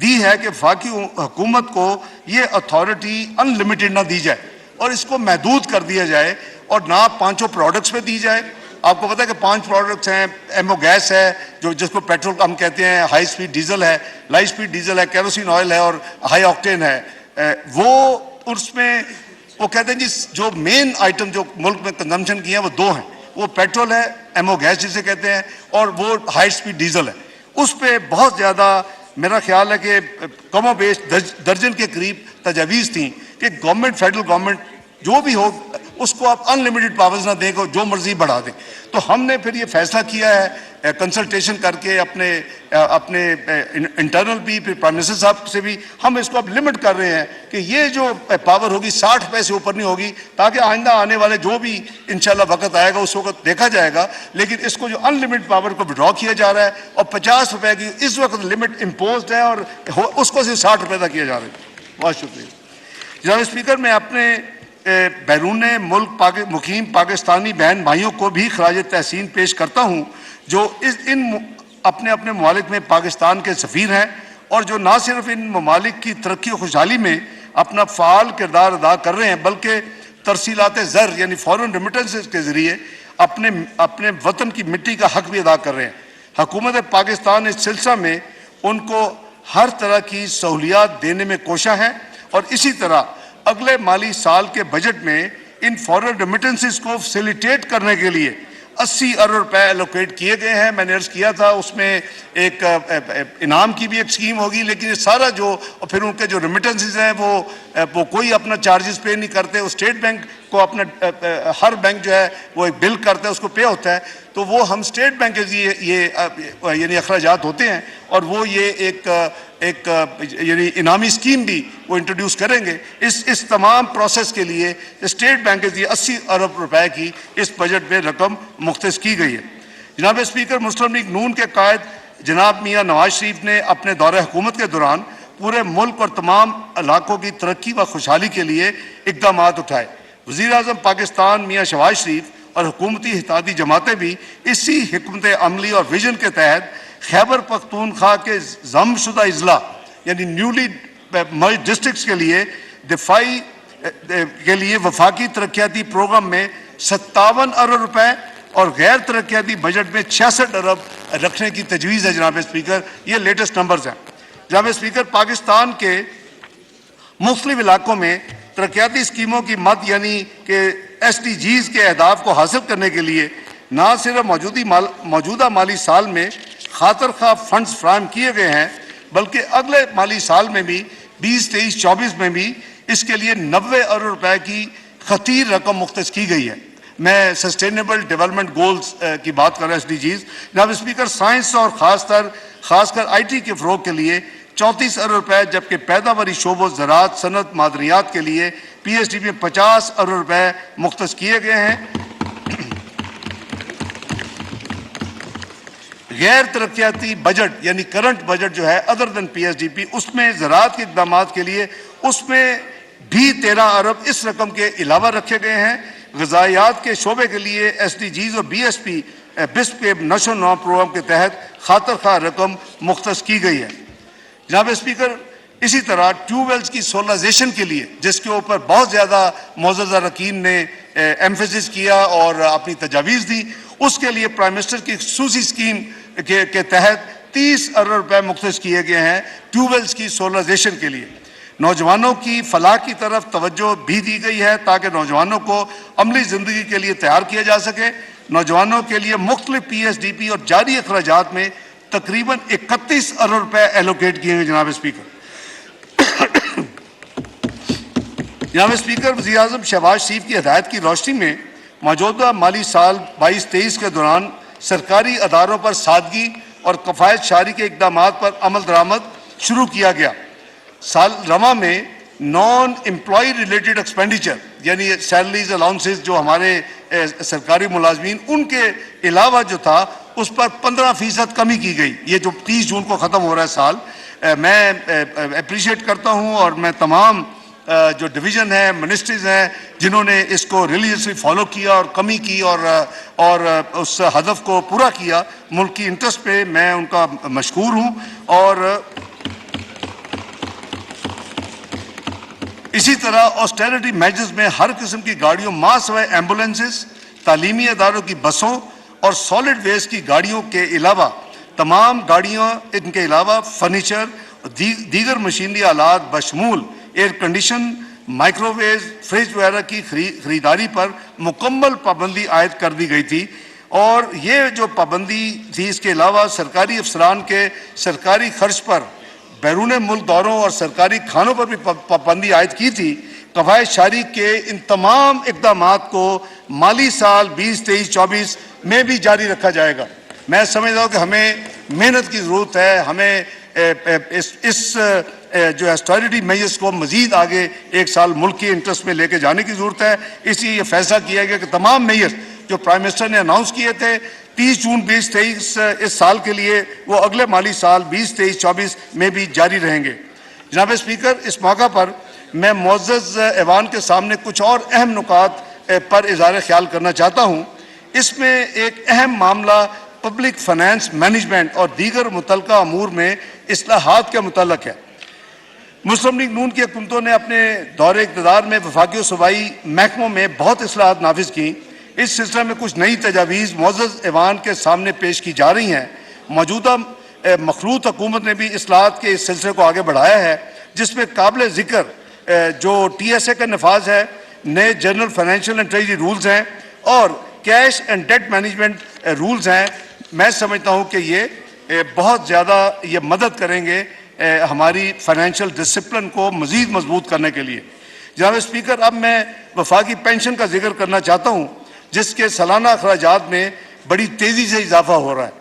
दी है कि वफाकी हुकूमत को ये अथॉरिटी अनलिमिटेड ना दी जाए और इसको महदूद कर दिया जाए और ना 5 प्रोडक्ट्स पे दी जाए। आपको पता है कि 5 प्रोडक्ट्स हैं, एमओ गैस है जो जिसको पेट्रोल हम कहते हैं, हाई स्पीड डीजल है, लाइट स्पीड डीजल है, केरोसिन ऑयल है और हाई ऑक्टेन है। वो उसमें वो कहते हैं जी जो मेन आइटम जो मुल्क में कंजम्पशन की है वो 2 हैं, वो पेट्रोल है, एमओ गैस जिसे कहते हैं, और वो हाई स्पीड डीजल है। उस पर बहुत ज़्यादा मेरा ख्याल है कि कमो बेश दर्जन के करीब तजावीज़ थी कि गवर्नमेंट, फेडरल गवर्नमेंट जो भी हो उसको आप अनलिमिटेड पावर्स ना दें, जो मर्जी बढ़ा दें। तो हमने फिर ये फैसला किया है कंसल्टेशन करके अपने इंटरनल भी, फिर प्राइम मिनिस्टर साहब से भी हम इसको अब लिमिट कर रहे हैं कि ये जो पावर होगी 60 रुपए से ऊपर नहीं होगी, ताकि आइंदा आने वाले जो भी इंशाल्लाह वक्त आएगा उस वक्त देखा जाएगा। लेकिन इसको जो अनलिमिटेड पावर को विड्रॉ किया जा रहा है और 50 रुपए की इस वक्त लिमिट इम्पोज है और उसको सिर्फ 60 रुपए तक किया जा रहा है। बहुत शुक्रिया। जनाब स्पीकर, मैं अपने बैरून मुल्क मुकीम पाकिस्तानी बहन भाइयों को भी खराज तहसीन पेश करता हूँ जो अपने अपने ममालिक में पाकिस्तान के सफ़ीर हैं और जो ना सिर्फ इन ममालिक की तरक्की और खुशहाली में अपना फ़ाल किरदार अदा कर रहे हैं बल्कि तरसीलात ज़र यानी फ़ॉरेन रेमिटेंसेस के ज़रिए अपने वतन की मिट्टी का हक भी अदा कर रहे हैं। हुकूमत पाकिस्तान इस सिलसिले में उनको हर तरह की सहूलियात देने में कोशा है और इसी तरह अगले माली साल के बजट में इन फॉरेन रेमिटेंसेस को फैसिलिटेट करने के लिए 80 अरब रुपए एलोकेट किए गए हैं। मैंने अर्ज़ किया था उसमें एक इनाम की भी एक स्कीम होगी, लेकिन ये सारा जो और फिर उनके जो रेमिटेंसेस हैं वो कोई अपना चार्जेस पे नहीं करते। वो स्टेट बैंक को अपना हर बैंक जो है वो एक बिल करता है, उसको पे होता है, तो वो हम स्टेट बैंक के ये यानी अखराजात होते हैं और वो ये एक यानी इनामी स्कीम भी वो इंट्रोड्यूस करेंगे। इस तमाम प्रोसेस के लिए स्टेट बैंक के लिए 80 अरब रुपए की इस बजट में रकम मुख्तस की गई है। जनाब स्पीकर, मुस्लिम लीग नून के कायद जनाब मियाँ नवाज शरीफ ने अपने दौरे हुकूमत के दौरान पूरे मुल्क और तमाम इलाकों की तरक्की व खुशहाली के लिए इकदाम उठाए। वज़ीर आज़म पाकिस्तान मियाँ शहबाज शरीफ और हुकूमती इत्तेहादी जमातें भी इसी हिकमत अमली और विजन के तहत खैबर पख्तूनख्वा के ज़म्मशुदा अजला यानी न्यूली मर्ज डिस्ट्रिक्ट्स के लिए दिफाई के लिए वफाकी तरक्याती प्रोग्राम में 57 अरब रुपए और गैर तरक्याती बजट में 66 अरब रखने की तजवीज़ है। जनाब स्पीकर, ये लेटेस्ट नंबर्स हैं। जनाब स्पीकर, पाकिस्तान के मुख्तलिफ इलाकों में तरक्याती स्कीमों की मद यानी कि SDGs के अहदाफ को हासिल करने के लिए ना सिर्फ मौजूदा माली साल में खातर खा फंड्स फ्राहम किए गए हैं बल्कि अगले माली साल में भी 2023-24 में भी इसके लिए 90 अरब रुपए की खतीर रकम मुख्तस की गई है। मैं सस्टेनेबल डेवलपमेंट गोल्स की बात कर रहा हूँ, SDGs। जनाब स्पीकर, साइंस और खासकर IT के फ़रोग के लिए 34 अरब रुपए, जबकि पैदावारी शोबों ज़राअत सनत मादनियात के लिए PSDP में 50 अरब रुपए मुख्तस किए गए हैं। गैर तरक्याती बजट यानी करंट बजट जो है अदर देन PSDP, उसमें ज़राअत के इक़दाम के लिए उसमें भी 13 अरब इस रकम के अलावा रखे गए हैं। ग़िज़ायात के शोबे के लिए SDGs और BSP के नशो नौ प्रोग्राम के तहत खातर खा रकम मुख्तस की गई है। जनाब स्पीकर, इसी तरह ट्यूबवेल्स की सोलराइजेशन के लिए, जिसके ऊपर बहुत ज़्यादा मोअज़्ज़ज़ अरकान ने एम्फेसिस किया और अपनी तजावीज़ दी, उसके लिए प्राइम मिनिस्टर की खसूसी स्कीम के तहत 30 अरब रुपए मुख्तस किए गए हैं ट्यूबवेल्स की सोलराइजेशन के लिए। नौजवानों की फलाह की तरफ तवज्जो भी दी गई है ताकि नौजवानों को अमली ज़िंदगी के लिए तैयार किया जा सके। नौजवानों के लिए मुख्तलिफ PSDP और जारी अखराजात में तकरीबन 31 अरब रुपए एलोकेट किए हैं। जनाब स्पीकर, जनाब स्पीकर, वज़ीर आज़म शहबाज शरीफ की हिदायत की रोशनी में मौजूदा माली साल 22-23 के दौरान सरकारी अदारों पर सादगी और कफ़ायत शारी के इक़दाम पर अमल दरामद शुरू किया गया। साल रमा में नॉन एम्प्लॉय रिलेटेड एक्सपेंडिचर यानी सैलरीज अलाउंसेस जो हमारे सरकारी मुलाजमीन, उनके अलावा जो था उस पर 15% कमी की गई। ये जो 30 जून को ख़त्म हो रहा है साल, मैं अप्रिशिएट करता हूँ और मैं तमाम जो डिवीज़न है, मिनिस्ट्रीज हैं, जिन्होंने इसको रिलीजियसली फॉलो किया और कमी की और उस हदफ को पूरा किया मुल्क की इंटरेस्ट पे, मैं उनका मशकूर हूँ। और इसी तरह ऑस्टेरिटी मेजर्स में हर किस्म की गाड़ियों, मास व एम्बुलेंसेस, तालीमी अदारों की बसों और सॉलिड वेस्ट की गाड़ियों के अलावा तमाम गाड़ियों, इनके अलावा फर्नीचर, दीगर मशीनरी आलात बशमूल एयर कंडीशन, माइक्रोवेव, फ्रिज वगैरह की खरीदारी पर मुकम्मल पाबंदी आयद कर दी गई थी। और ये जो पाबंदी थी, इसके अलावा सरकारी अफसरान के सरकारी खर्च पर बैरून मुल्क दौरों और सरकारी खानों पर भी पाबंदी आयद की थी। कफ़ायत शारी के इन तमाम इक़दाम को माली साल 20-23-24 में भी जारी रखा जाएगा। मैं समझता हूँ कि हमें मेहनत की ज़रूरत है, हमें इस जो ऑस्टेरिटी मेजर्स को मज़ीद आगे एक साल मुल्क के इंटरेस्ट में लेके जाने की ज़रूरत है। इसलिए ये फैसला किया गया कि तमाम मेजर्स जो प्राइम मिनिस्टर ने अनाउंस किए थे 30 जून 2023 इस साल के लिए, वो अगले माली साल 2023-24 में भी जारी रहेंगे। जनाब स्पीकर, इस मौका पर मैं मुअज़्ज़ज़ ऐवान के सामने कुछ और अहम नुकात पर इज़हार ख्याल करना चाहता हूँ। इसमें एक अहम मामला पब्लिक फाइनेंस मैनेजमेंट और दीगर मुतल्लिका अमूर में इस्लाहात के मुतल्लक है। मुस्लिम लीग नून की हुकूमतों ने अपने दौरे इक़्तिदार में वफाकी सूबाई महकमों में बहुत इस्लाहात नाफिज की। इस सिलसिले में कुछ नई तजावीज़ मुअज़्ज़ज़ ऐवान के सामने पेश की जा रही हैं। मौजूदा मखलूत हुकूमत ने भी इस्लाहात के इस सिलसिले को आगे बढ़ाया है, जिसमें काबिल ज़िक्र जो TSA का नफाज है, नए general financial and treasury rules हैं और cash and debt management rules हैं। मैं समझता हूँ कि ये बहुत ज़्यादा ये मदद करेंगे हमारी फाइनेंशियल डिसिप्लिन को मज़ीद मजबूत करने के लिए। जनाब स्पीकर, अब मैं वफाकी पेंशन का जिक्र करना चाहता हूँ, जिसके सालाना अखराजात में बड़ी तेज़ी से इजाफा हो रहा है।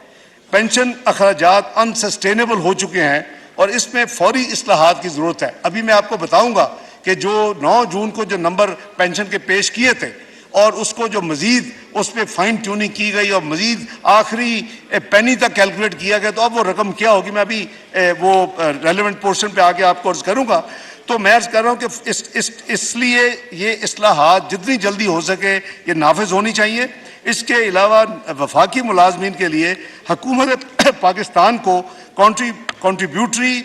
पेंशन अखराजात अनसस्टेनेबल हो चुके हैं और इसमें फौरी इस्लाहात की ज़रूरत है। अभी मैं आपको बताऊँगा कि जो 9 जून को जो नंबर पेंशन के पेश किए थे और उसको जो मज़ीद उस पर फाइन ट्यूनिंग की गई और मज़ीद आखिरी पेनी तक कैलकुलेट किया गया, तो अब वो रकम क्या होगी मैं अभी वो रेलेवेंट पोर्शन पे आके आपको अर्ज़ करूँगा। तो मैं अर्ज़ कर रहा हूँ कि इसलिए ये इस्लाहात जितनी जल्दी हो सके ये नाफिज होनी चाहिए। इसके अलावा वफाकी मुलाजमीन के लिए हुकूमत पाकिस्तान को कॉन्ट्रीब्यूटरी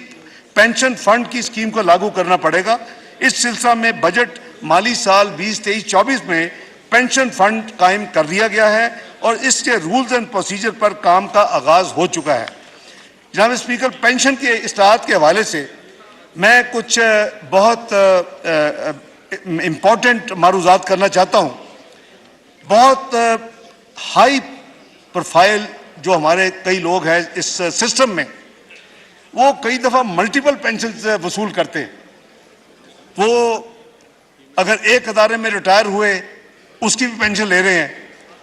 पेंशन फ़ंड की स्कीम को लागू करना पड़ेगा। इस सिलसिले में बजट माली साल 2023-24 में पेंशन फंड कायम कर दिया गया है और इसके रूल्स एंड प्रोसीजर पर काम का आगाज़ हो चुका है। जनाब स्पीकर, पेंशन के इस्लाहात के हवाले से मैं कुछ बहुत इम्पोर्टेंट मारूज़ात करना चाहता हूँ। बहुत हाई प्रोफाइल जो हमारे कई लोग हैं इस सिस्टम में, वो कई दफ़ा मल्टीपल पेंशन वसूल करते हैं। वो अगर एक अदारे में रिटायर हुए उसकी भी पेंशन ले रहे हैं,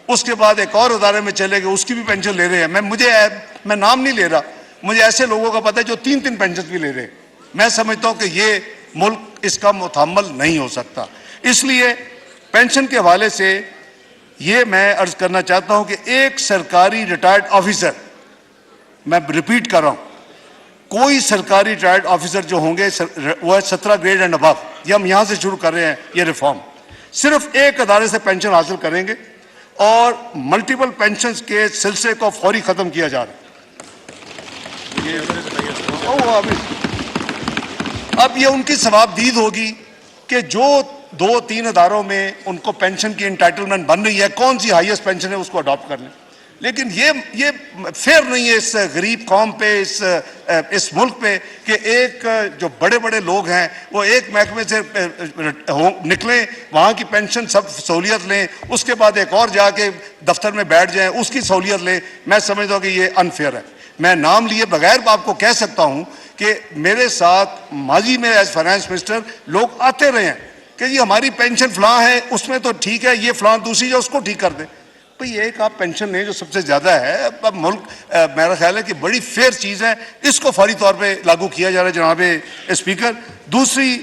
उसके बाद एक और अदारे में चले गए उसकी भी पेंशन ले रहे हैं। मैं नाम नहीं ले रहा, मुझे ऐसे लोगों का पता है जो 3-3 पेंशन भी ले रहे हैं। मैं समझता हूं कि ये मुल्क इसका मुतहम्मल नहीं हो सकता। इसलिए पेंशन के हवाले से ये मैं अर्ज करना चाहता हूं कि एक सरकारी रिटायर्ड ऑफिसर, मैं रिपीट कर रहा हूं, कोई सरकारी रिटायर्ड ऑफिसर जो होंगे वो है 17 ग्रेड एंड अबव, ये हम यहां से शुरू कर रहे हैं ये रिफॉर्म, सिर्फ एक अदारे से पेंशन हासिल करेंगे और मल्टीपल पेंशन के सिलसिले को फौरी खत्म किया जा रहा है। अब ये उनकी सवाबदीद होगी कि जो 2-3 अदारों में उनको पेंशन की इंटाइटलमेंट बन रही है, कौन सी हाईएस्ट पेंशन है उसको अडॉप्ट कर लें। लेकिन ये फेयर नहीं है इस गरीब कौम पे, इस मुल्क पे कि एक जो बड़े बड़े लोग हैं वो एक महकमे से निकलें, वहाँ की पेंशन सब सहूलियत लें, उसके बाद एक और जाके दफ्तर में बैठ जाएं, उसकी सहूलियत लें। मैं समझता हूँ कि ये अनफेयर है। मैं नाम लिए बगैर आपको कह सकता हूँ कि मेरे साथ माजी में एज फाइनेंस मिनिस्टर लोग आते रहे हैं कि जी हमारी पेंशन फलां है, उसमें तो ठीक है, ये फलां दूसरी जो उसको ठीक कर दें। भाई एक आप पेंशन लें जो सबसे ज़्यादा है। अब मुल्क मेरा ख्याल है कि बड़ी फेयर चीज़ है, इसको फौरी तौर पे लागू किया जा रहा है जनाब स्पीकर। दूसरी,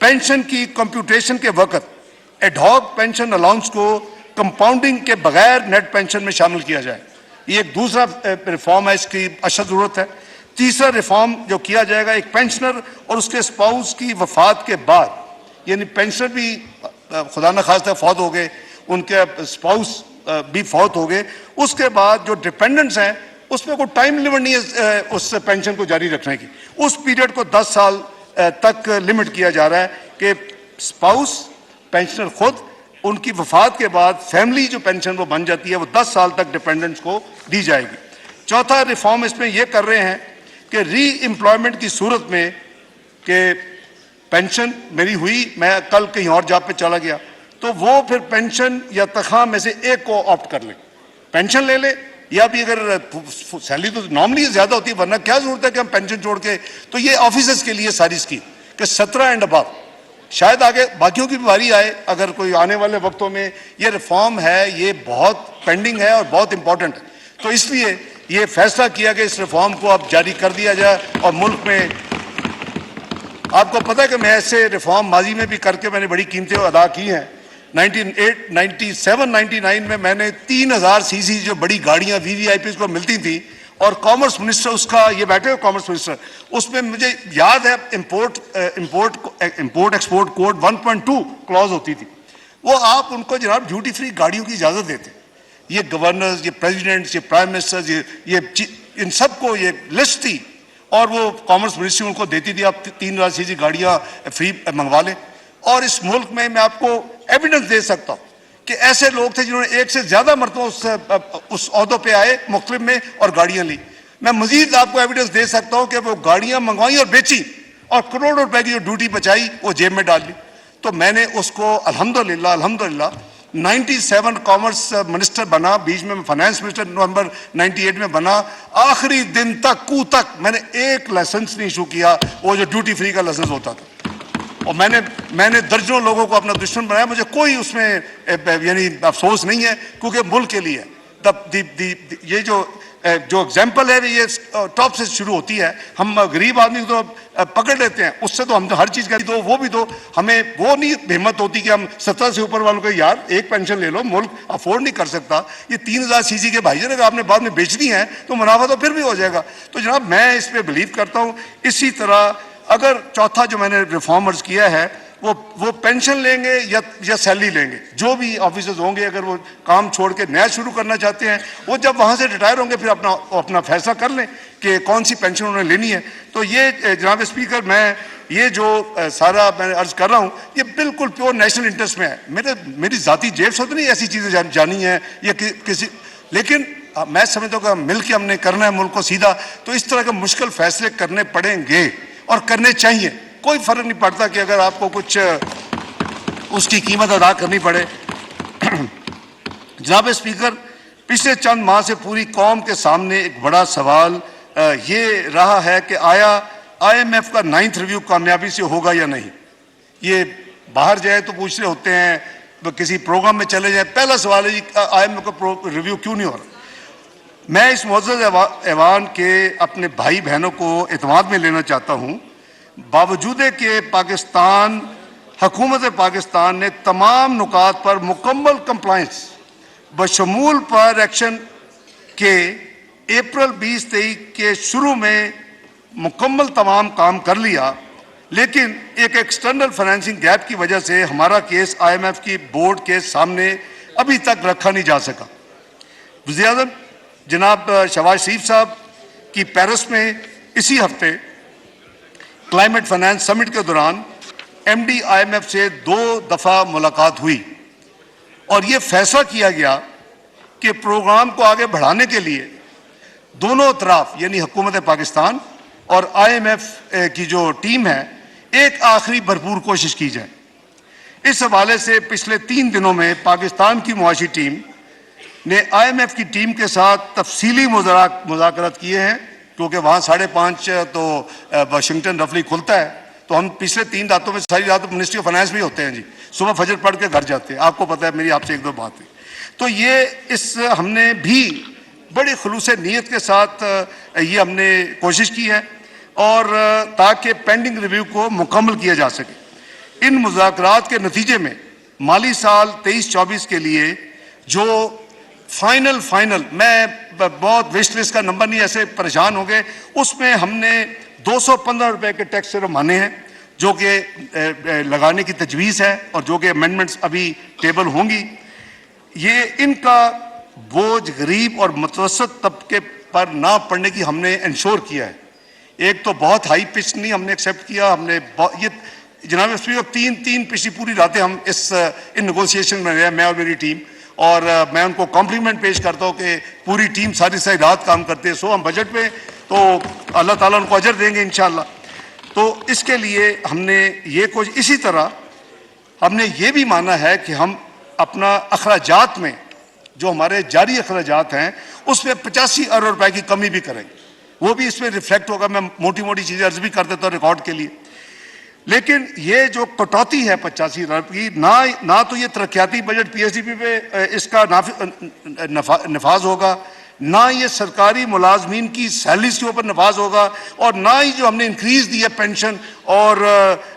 पेंशन की कंप्यूटेशन के वक्त एडहॉक पेंशन अलाउंस को कंपाउंडिंग के बगैर नेट पेंशन में शामिल किया जाए, ये एक दूसरा रिफॉर्म है, इसकी अशद ज़रूरत है। तीसरा रिफॉर्म जो किया जाएगा, एक पेंशनर और उसके स्पाउस की वफात के बाद, यानी पेंशनर भी खुदा न खास्ता फौत हो गए, उनके स्पाउस भी फौत हो गए, उसके बाद जो डिपेंडेंट्स हैं उसमें कोई टाइम लिमिट नहीं है उस पेंशन को जारी रखने की। उस पीरियड को 10 साल तक लिमिट किया जा रहा है कि स्पाउस, पेंशनर खुद, उनकी वफात के बाद फैमिली जो पेंशन वो बन जाती है वो 10 साल तक डिपेंडेंट्स को दी जाएगी। चौथा रिफॉर्म इसमें यह कर रहे हैं कि री एम्प्लॉयमेंट की सूरत में कि पेंशन मेरी हुई, मैं कल कहीं और जॉब पे चला गया, तो वो फिर पेंशन या तनख्वाह में से एक को ऑप्ट कर ले, पेंशन ले ले, या भी अगर सैलरी तो नॉर्मली ज़्यादा होती है, वरना क्या जरूरत है कि हम पेंशन छोड़ के। तो ये ऑफिसर्स के लिए सारी स्कीम कि 17 एंड अबव, शायद आगे बाकियों की भी बारी आए अगर कोई आने वाले वक्तों में। ये रिफॉर्म है, ये बहुत पेंडिंग है और बहुत इंपॉर्टेंट है, तो इसलिए ये फैसला किया कि इस रिफॉर्म को अब जारी कर दिया जाए। और मुल्क में आपको पता है कि मैं ऐसे रिफॉर्म माजी में भी करके मैंने बड़ी कीमतें अदा की हैं। 97-99 में मैंने 3000 सीसी जो बड़ी गाड़ियां VVIP को मिलती थी, और कॉमर्स मिनिस्टर उसका, ये बैठे हो कॉमर्स मिनिस्टर, उसमें मुझे याद है इंपोर्ट एक्सपोर्ट कोड 1.2 क्लॉज होती थी, वो आप उनको जनाब ड्यूटी फ्री गाड़ियों की इजाज़त देते। ये गवर्नर्स, ये प्रेसिडेंट्स, ये प्राइम मिनिस्टर्स, ये इन सबको ये लिस्ट थी, और वो कॉमर्स मिनिस्ट्री उनको देती थी, आप 3000 सीसी गाड़ियाँ फ्री मंगवा लें। और इस मुल्क में मैं आपको एविडेंस दे सकता हूँ कि ऐसे लोग थे जिन्होंने एक से ज़्यादा मरतबा उस ओहदों पे आए मुख्तलिफ में और गाड़ियाँ ली। मैं मजीद आपको एविडेंस दे सकता हूँ कि वो गाड़ियाँ मंगवाई और बेची और करोड़ों रुपए की जो ड्यूटी बचाई वो जेब में डाल ली। तो मैंने उसको अल्हम्दुलिल्लाह 97 कॉमर्स मिनिस्टर बना, बीच में फाइनेंस मिनिस्टर नवंबर 98 में बना, आखिरी दिन तक तक मैंने एक लाइसेंस नहीं इशू किया, वो जो ड्यूटी फ्री का लाइसेंस होता था। और मैंने दर्जनों लोगों को अपना दुश्मन बनाया, मुझे कोई उसमें यानी अफसोस नहीं है, क्योंकि मुल्क के लिए ये जो एग्जाम्पल है ये टॉप से शुरू होती है। हम गरीब आदमी तो पकड़ लेते हैं, उससे तो हम तो हर चीज़ का दो, वो भी दो, हमें वो नहीं हिम्मत होती कि हम 17 से ऊपर वालों को यार एक पेंशन ले लो, मुल्क अफोर्ड नहीं कर सकता। ये 3000 सीसी के भाईजान अगर आपने बाद में बेचनी है तो मुनाफा तो फिर भी हो जाएगा। तो जनाब मैं इस पर बिलीव करता हूँ। इसी तरह अगर चौथा जो मैंने रिफॉर्मर्स किया है वो पेंशन लेंगे या सैलरी लेंगे, जो भी ऑफिसर्स होंगे अगर वो काम छोड़ के नया शुरू करना चाहते हैं, वो जब वहाँ से रिटायर होंगे फिर अपना फैसला कर लें कि कौन सी पेंशन उन्हें लेनी है। तो ये जनाब स्पीकर, मैं ये जो सारा मैं अर्ज कर रहा हूँ ये बिल्कुल प्योर नेशनल इंटरेस्ट में है। मेरी ज़ाती जेब से तो नहीं ऐसी चीज़ें जानी है या किसी, लेकिन मैं समझता हूँ कि मिल के हमने करना है मुल्क को सीधा, तो इस तरह के मुश्किल फैसले करने पड़ेंगे और करने चाहिए। कोई फर्क नहीं पड़ता कि अगर आपको कुछ उसकी कीमत अदा करनी पड़े। जनाब स्पीकर, पिछले चंद माह से पूरी कौम के सामने एक बड़ा सवाल ये रहा है कि आया IMF का 9th रिव्यू कामयाबी से होगा या नहीं। ये बाहर जाए तो पूछ रहे होते हैं, किसी प्रोग्राम में चले जाए, पहला सवाल है IMF का रिव्यू क्यों नहीं हो रहा। मैं इस मुअज़्ज़ज़ ऐवान के अपने भाई बहनों को एतमाद में लेना चाहता हूँ। बावजूद कि पाकिस्तान हुकूमत पाकिस्तान ने तमाम नुकात पर मुकम्मल कंप्लाइंस बशमूल पर एक्शन के अप्रैल 2023 के शुरू में मुकम्मल तमाम काम कर लिया, लेकिन एक एक्सटर्नल फाइनेंसिंग गैप की वजह से हमारा केस IMF की बोर्ड के सामने अभी तक रखा नहीं जा सका। वज़ीर-ए-आज़म जनाब शहबाज शरीफ साहब की पेरिस में इसी हफ्ते क्लाइमेट फाइनेंस समिट के दौरान MD IMF से 2 दफ़ा मुलाकात हुई और ये फैसला किया गया कि प्रोग्राम को आगे बढ़ाने के लिए दोनों तरफ यानी हुकूमत पाकिस्तान और IMF की जो टीम है एक आखिरी भरपूर कोशिश की जाए। इस हवाले से पिछले 3 दिनों में पाकिस्तान की मुआशी टीम ने IMF की टीम के साथ तफसीली मुज़ाकरात किए हैं, क्योंकि वहाँ 5:30 तो वाशिंगटन रफली खुलता है, तो हम पिछले 3 रातों में सारी रात मिनिस्ट्री ऑफ फाइनेंस में होते हैं जी, सुबह फजर पढ़ के घर जाते हैं। आपको पता है, मेरी आपसे 1-2 बात है। तो ये हमने भी बड़े खुलूस नीयत के साथ ये हमने कोशिश की है और ताकि पेंडिंग रिव्यू को मुकम्मल किया जा सके। इन मुज़ाकरात के नतीजे में माली साल 23-24 के लिए जो फाइनल मैं बहुत विश लिस्ट का नंबर नहीं, ऐसे परेशान हो गए, उसमें हमने 215 रुपए के टैक्स सिर्फ माने हैं जो कि लगाने की तजवीज़ है और जो कि अमेंडमेंट्स अभी टेबल होंगी। ये इनका बोझ गरीब और मुतवसत तबके पर ना पड़ने की हमने इंश्योर किया है। एक तो बहुत हाई पिच नहीं हमने एक्सेप्ट किया, हमने ये जनाब स्पीकर 3 पिछली पूरी रातें हम इन नेगोशिएशन में रहे, मैं और मेरी टीम, और मैं उनको कॉम्प्लीमेंट पेश करता हूँ कि पूरी टीम सारी रात काम करते हैं। सो हम बजट पे तो अल्लाह ताला उनको अजर देंगे इंशाल्लाह। तो इसके लिए हमने ये कुछ इसी तरह हमने ये भी माना है कि हम अपना अखराजात में जो हमारे जारी अखराजात हैं उसमें 85 अरब रुपए की कमी भी करेंगे, वो भी इसमें रिफ्लेक्ट होगा। मैं मोटी चीज़ें अर्ज भी कर देता हूँ रिकॉर्ड के लिए। लेकिन ये जो कटौती है 85 अरब की, ना तो ये तरक्याती बजट PSDP पे इसका नफाज होगा, ना ये सरकारी मुलाजमीन की सैलरीज के ऊपर नफाज होगा, और ना ही जो हमने इंक्रीज दिया पेंशन और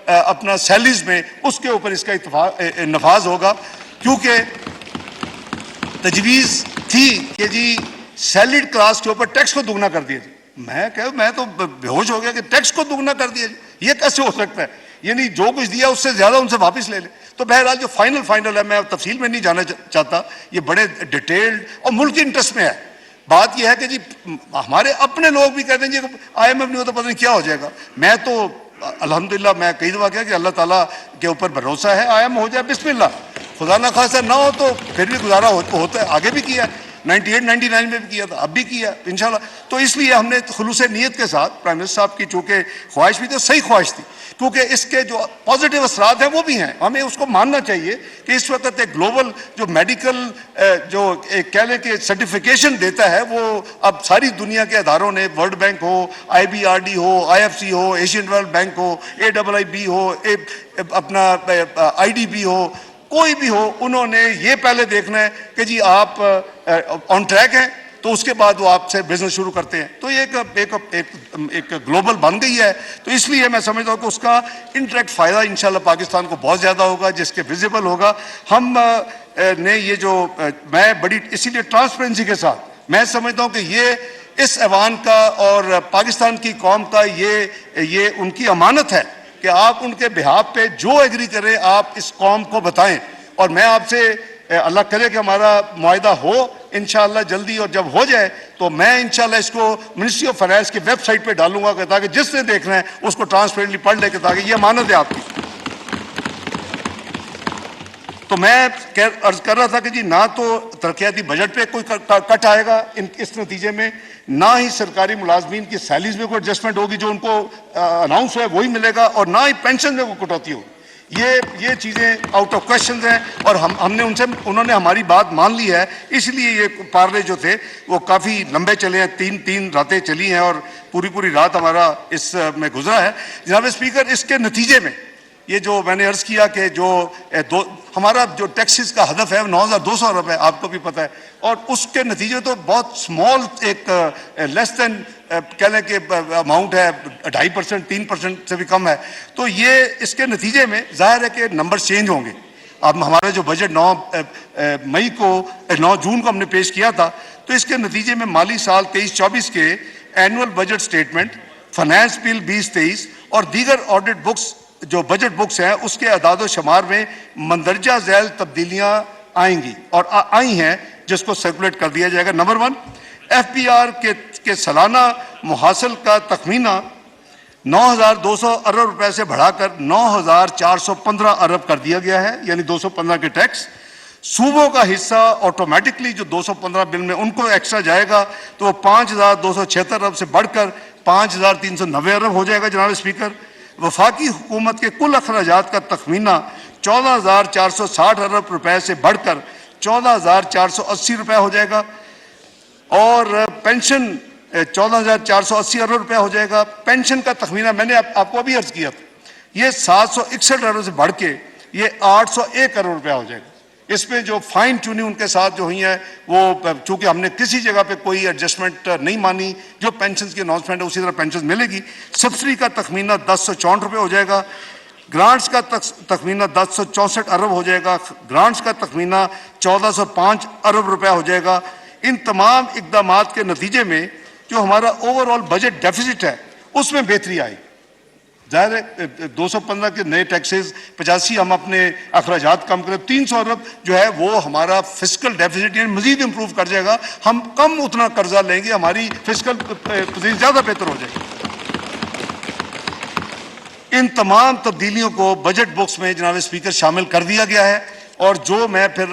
अपना सैलरीज में उसके ऊपर इसका नफाज होगा। क्योंकि तजवीज़ थी कि जी सैलरीड क्लास के ऊपर टैक्स को दुगना कर दिया। मैं तो बेहोश हो गया कि टैक्स को दुगना कर दिया, ये कैसे हो सकता है? यानी जो कुछ दिया उससे ज्यादा उनसे वापस ले ले। तो बहरहाल जो फाइनल है, मैं तफसील में नहीं जाना चाहता, ये बड़े डिटेल्ड और मुल्क के इंटरेस्ट में है। बात यह है कि जी हमारे अपने लोग भी कहते हैं जी IMF नहीं होता पता नहीं क्या हो जाएगा। मैं तो अल्हम्दुलिल्लाह मैं कई दफा कहा कि अल्लाह ताला के ऊपर भरोसा है, IMF हो जाए बिस्मिल्लाह, खुदा ना खासा ना हो तो फिर भी गुजारा होता है। आगे भी किया है, 98-99 में भी किया था, अब भी किया इंशाल्लाह। तो इसलिए हमने खुलूस नीयत के साथ प्राइम मिनिस्टर साहब की चूंकि ख्वाहिश भी थी, सही ख्वाहिश थी, क्योंकि इसके जो पॉजिटिव असरात हैं वो भी हैं, हमें उसको मानना चाहिए कि इस वक्त एक ग्लोबल जो मेडिकल जो कह लें कि सर्टिफिकेशन देता है, वो अब सारी दुनिया के अदारों ने, वर्ल्ड बैंक हो, IBRD हो, IFC हो, एशियन डेवलपमेंट बैंक हो, AIIB हो, अपना IDB हो, कोई भी हो, उन्होंने ये पहले देखना है कि जी आप ऑन ट्रैक हैं, तो उसके बाद वो आपसे बिजनेस शुरू करते हैं। तो ये एक ग्लोबल बन गई है। तो इसलिए मैं समझता हूँ कि उसका इनडायरेक्ट फ़ायदा इंशाल्लाह पाकिस्तान को बहुत ज़्यादा होगा, जिसके विजिबल होगा। हम ने ये जो मैं बड़ी इसीलिए ट्रांसपेरेंसी के साथ मैं समझता हूँ कि ये इस ऐवान का और पाकिस्तान की कौम का ये उनकी अमानत है कि आप उनके बिहाफ पे जो एग्री करें आप इस कौम को बताएं। और मैं आपसे अल्लाह करे कि हमारा मुआहिदा हो इंशाअल्लाह जल्दी, और जब हो जाए तो मैं इंशाअल्लाह इसको मिनिस्ट्री ऑफ फाइनेंस की वेबसाइट पे डालूंगा ताकि जिसने देखना है उसको ट्रांसपेरेंटली पढ़ ले, ताकि ये अमानत है आपकी। तो मैं अर्ज कर रहा था कि जी ना तो तरक्याती बजट पे कोई कट आएगा इस नतीजे में, ना ही सरकारी मुलाजमीन की सैलरीज में कोई एडजस्टमेंट होगी, जो उनको अनाउंस हुआ है वही मिलेगा, और ना ही पेंशन में कोई कटौती होगी। ये चीज़ें आउट ऑफ क्वेश्चन हैं, और हमने उन्होंने हमारी बात मान ली है। इसलिए ये पार्ले जो थे वो काफ़ी लंबे चले हैं, 3 रातें चली हैं और पूरी रात हमारा इस में गुजरा है। जनाब स्पीकर, इसके नतीजे में ये जो मैंने अर्ज किया कि जो हमारा जो टैक्सेस का हदफ है 9,200 अरब है, आपको भी पता है, और उसके नतीजे तो बहुत स्मॉल एक लेस देन कह लें कि अमाउंट है, 2.5%, 3% से भी कम है। तो ये इसके नतीजे में जाहिर है कि नंबर चेंज होंगे। अब हमारा जो बजट 9 जून को हमने पेश किया था, तो इसके नतीजे में माली साल 23-24 के annual budget statement, finance bill 20-23 और दीगर ऑडिट बुक्स जो बजट बुक्स हैं उसके अदाद शुमार में मंदरजा झैल तब्दीलियां आएंगी और आई हैं, जिसको सर्कुलेट कर दिया जाएगा। नंबर 1, FBR के सालाना मुहासिल का तखमीना 9,200 अरब रुपए से बढ़ाकर 9,415 अरब कर दिया गया है, यानी 215 के टैक्स। सूबों का हिस्सा ऑटोमेटिकली जो 215 बिल में उनको एक्स्ट्रा जाएगा, तो वो 5,276 अरब से बढ़कर 5,390 अरब हो जाएगा। जनाब स्पीकर, वफाकी हुकूमत के कुल अखराजात का तखमीना 14,460 अरब रुपए से बढ़कर 14,480 रुपए हो जाएगा और पेंशन 14,480 अरब रुपए हो जाएगा। पेंशन का तखमीना मैंने आपको अभी अर्ज किया था, ये 761 अरब से बढ़ के ये 801 अरब रुपया हो जाएगा। इसमें जो फाइन ट्यूनिंग उनके साथ जो हुई है, वो चूंकि हमने किसी जगह पे कोई एडजस्टमेंट नहीं मानी, जो पेंशन की अनाउंसमेंट है उसी तरह पेंशन मिलेगी। सब्सिडी का तखमीना 1064 रुपये हो जाएगा। ग्रांट्स का तखमीना 1064 अरब हो जाएगा। ग्रांट्स का तखमीना 1405 अरब रुपया हो जाएगा। इन तमाम इकदामात के नतीजे में जो हमारा ओवरऑल बजट डेफिसिट है उसमें बेहतरी आई। जाहिर है 215 के नए टैक्सेस, 85 हम अपने अखराजात कम करें, 300 अरब जो है वो हमारा फिस्कल डेफिसिट यानी मजीद इंप्रूव कर जाएगा। हम कम उतना कर्जा लेंगे, हमारी फिस्कल पोजीशन ज़्यादा बेहतर हो जाएगी। इन तमाम तब्दीलियों को बजट बुक्स में जनाब स्पीकर शामिल कर दिया गया है और जो मैं फिर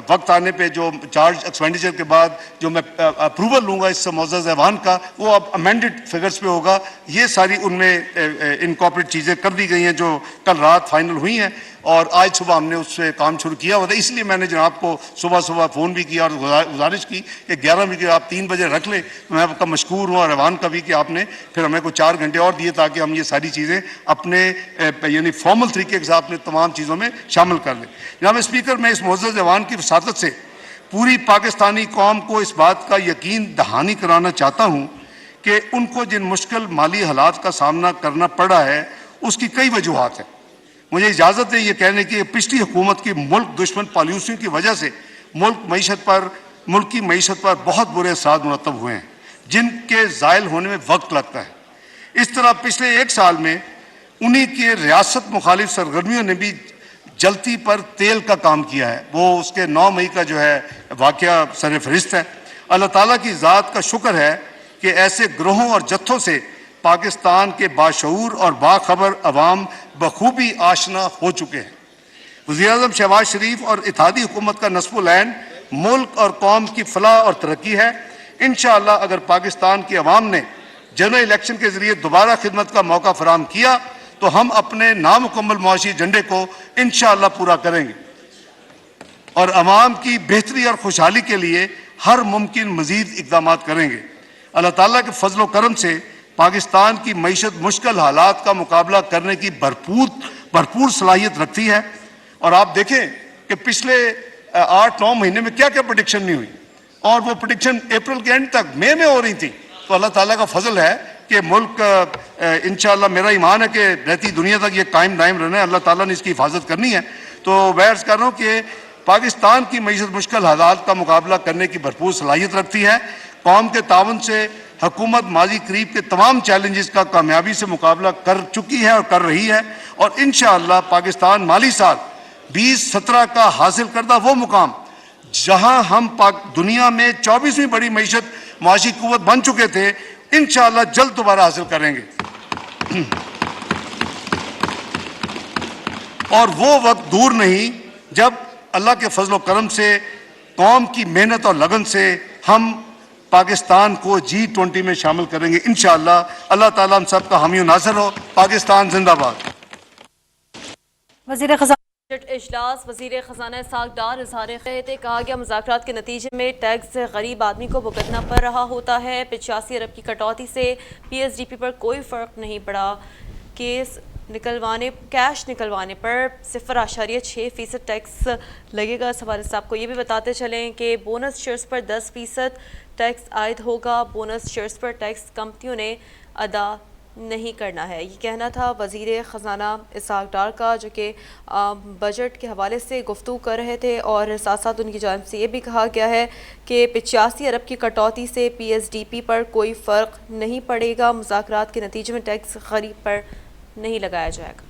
वक्त आने पे जो चार्ज एक्सपेंडिचर के बाद जो मैं अप्रूवल लूँगा इस मुअज़्ज़ज़ ऐवान का, वो अब अमेंडेड फिगर्स पे होगा। ये सारी उनमें इनकॉर्पोरेट चीज़ें कर दी गई हैं जो कल रात फाइनल हुई हैं और आज सुबह हमने उससे काम शुरू किया हुआ था। इसलिए मैंने जनाब को सुबह सुबह फ़ोन भी किया और गुजारिश की कि 11 बजे आप 3 बजे रख लें। मैं आपका मशकूर हूँ और ऐवान का भी कि आपने फिर हमें को 4 घंटे और दिए ताकि हम ये सारी चीज़ें अपने यानी फॉर्मल तरीके के साथ अपने तमाम चीज़ों में शामिल कर लें। जनाब स्पीकर, मैं इस मुअज़्ज़ज़ ऐवान की वसातत से पूरी पाकिस्तानी कौम को इस बात का यकीन दहानी कराना चाहता हूँ कि उनको जिन मुश्किल माली हालात का सामना करना पड़ा है उसकी कई वजूहात हैं। मुझे इजाज़त है ये कहने की पिछली हुकूमत की मुल्क दुश्मन पॉलिसियों की वजह से मुल्क की मईशत पर बहुत बुरे असरात मुरतब हुए हैं, जिनके ज़ायल होने में वक्त लगता है। इस तरह पिछले 1 साल में उन्हीं के रियासत मुखालिफ सरगर्मियों ने भी जलती पर तेल का काम किया है। वो उसके 9 मई का जो है वाक़या सर फहरिस्त है। अल्लाह ताला की ज़ात का शुक्र है कि ऐसे ग्रोहों और जत्थों से पाकिस्तान के बाशऊर और बाखबर अवाम बखूबी आशना हो चुके हैं। वज़ीर-ए-आज़म शहबाज शरीफ और इत्तेहादी हुकूमत का नस्बुल ऐन मुल्क और कौम की फलाह और तरक्की है। इंशाअल्लाह अगर पाकिस्तान की अवाम ने जनरल इलेक्शन के ज़रिए दोबारा खिदमत का मौका फराहम किया तो हम अपने नामुकम्मल मुआशी एजेंडे को इंशाअल्लाह पूरा करेंगे और अवाम की बेहतरी और खुशहाली के लिए हर मुमकिन मज़ीद इक़दाम करेंगे। अल्लाह ताला के फजल व करम से पाकिस्तान की मईशत मुश्किल हालात का मुकाबला करने की भरपूर सलाहियत रखती है। और आप देखें कि पिछले 8-9 महीने में क्या क्या प्रेडिक्शन नहीं हुई और वो प्रेडिक्शन अप्रैल के एंड तक मई में हो रही थी। तो अल्लाह ताला का फजल है कि मुल्क इंशाअल्लाह, मेरा ईमान है कि रहती दुनिया तक ये कायम दायम रहना है। अल्लाह ताला ने इसकी हिफाजत करनी है। तो मैं अर्ज़ कर रहा हूँ कि पाकिस्तान की मईशत मुश्किल हालात का मुकाबला करने की भरपूर सलाहियत रखती है। कौम के ताउन से हुकूमत माजी करीब के तमाम चैलेंजेस का कामयाबी से मुकाबला कर चुकी है और कर रही है और इंशाअल्लाह पाकिस्तान माली साल 2017 का हासिल करदा वो मुकाम जहां हम दुनिया में 24वीं बड़ी मईशत माशी कुव्वत बन चुके थे, इंशाअल्लाह जल्द दोबारा हासिल करेंगे। और वो वक्त दूर नहीं जब अल्लाह के फजल व करम से कौम की मेहनत और लगन से हम पाकिस्तान को G20 में शामिल करेंगे इंशाअल्लाह। अल्लाह ताला हम सब का हामी नासर हो। पाकिस्तान जिंदाबाद। वज़ीर ख़ज़ाना बजट इजलास वज़ीर ख़ज़ाना इसहाक़ डार इज़हार ख़ैर कहा गया मुज़ाकरात के नतीजे में टैक्स गरीब आदमी को भुगतना पड़ रहा होता है। 85 अरब की कटौती से PSDP पर कोई फ़र्क नहीं पड़ा। केस कैश निकलवाने पर 0.6% टैक्स लगेगा। इस हवाले से आपको ये भी बताते चलें कि बोनस शेयर्स पर 10% टैक्स आयद होगा। बोनस शेयर्स पर टैक्स कंपनियों ने अदा नहीं करना है। ये कहना था वज़ीर ख़जाना इसहाक़ डार का, जो कि बजट के हवाले से गुफ्तगू कर रहे थे। और साथ साथ उनकी जानिब से ये भी कहा गया है कि 85 अरब की कटौती से PSDP पर कोई फ़र्क नहीं पड़ेगा। मुज़ाकरात के नतीजे में टैक्स ग़रीब पर नहीं लगाया जाएगा।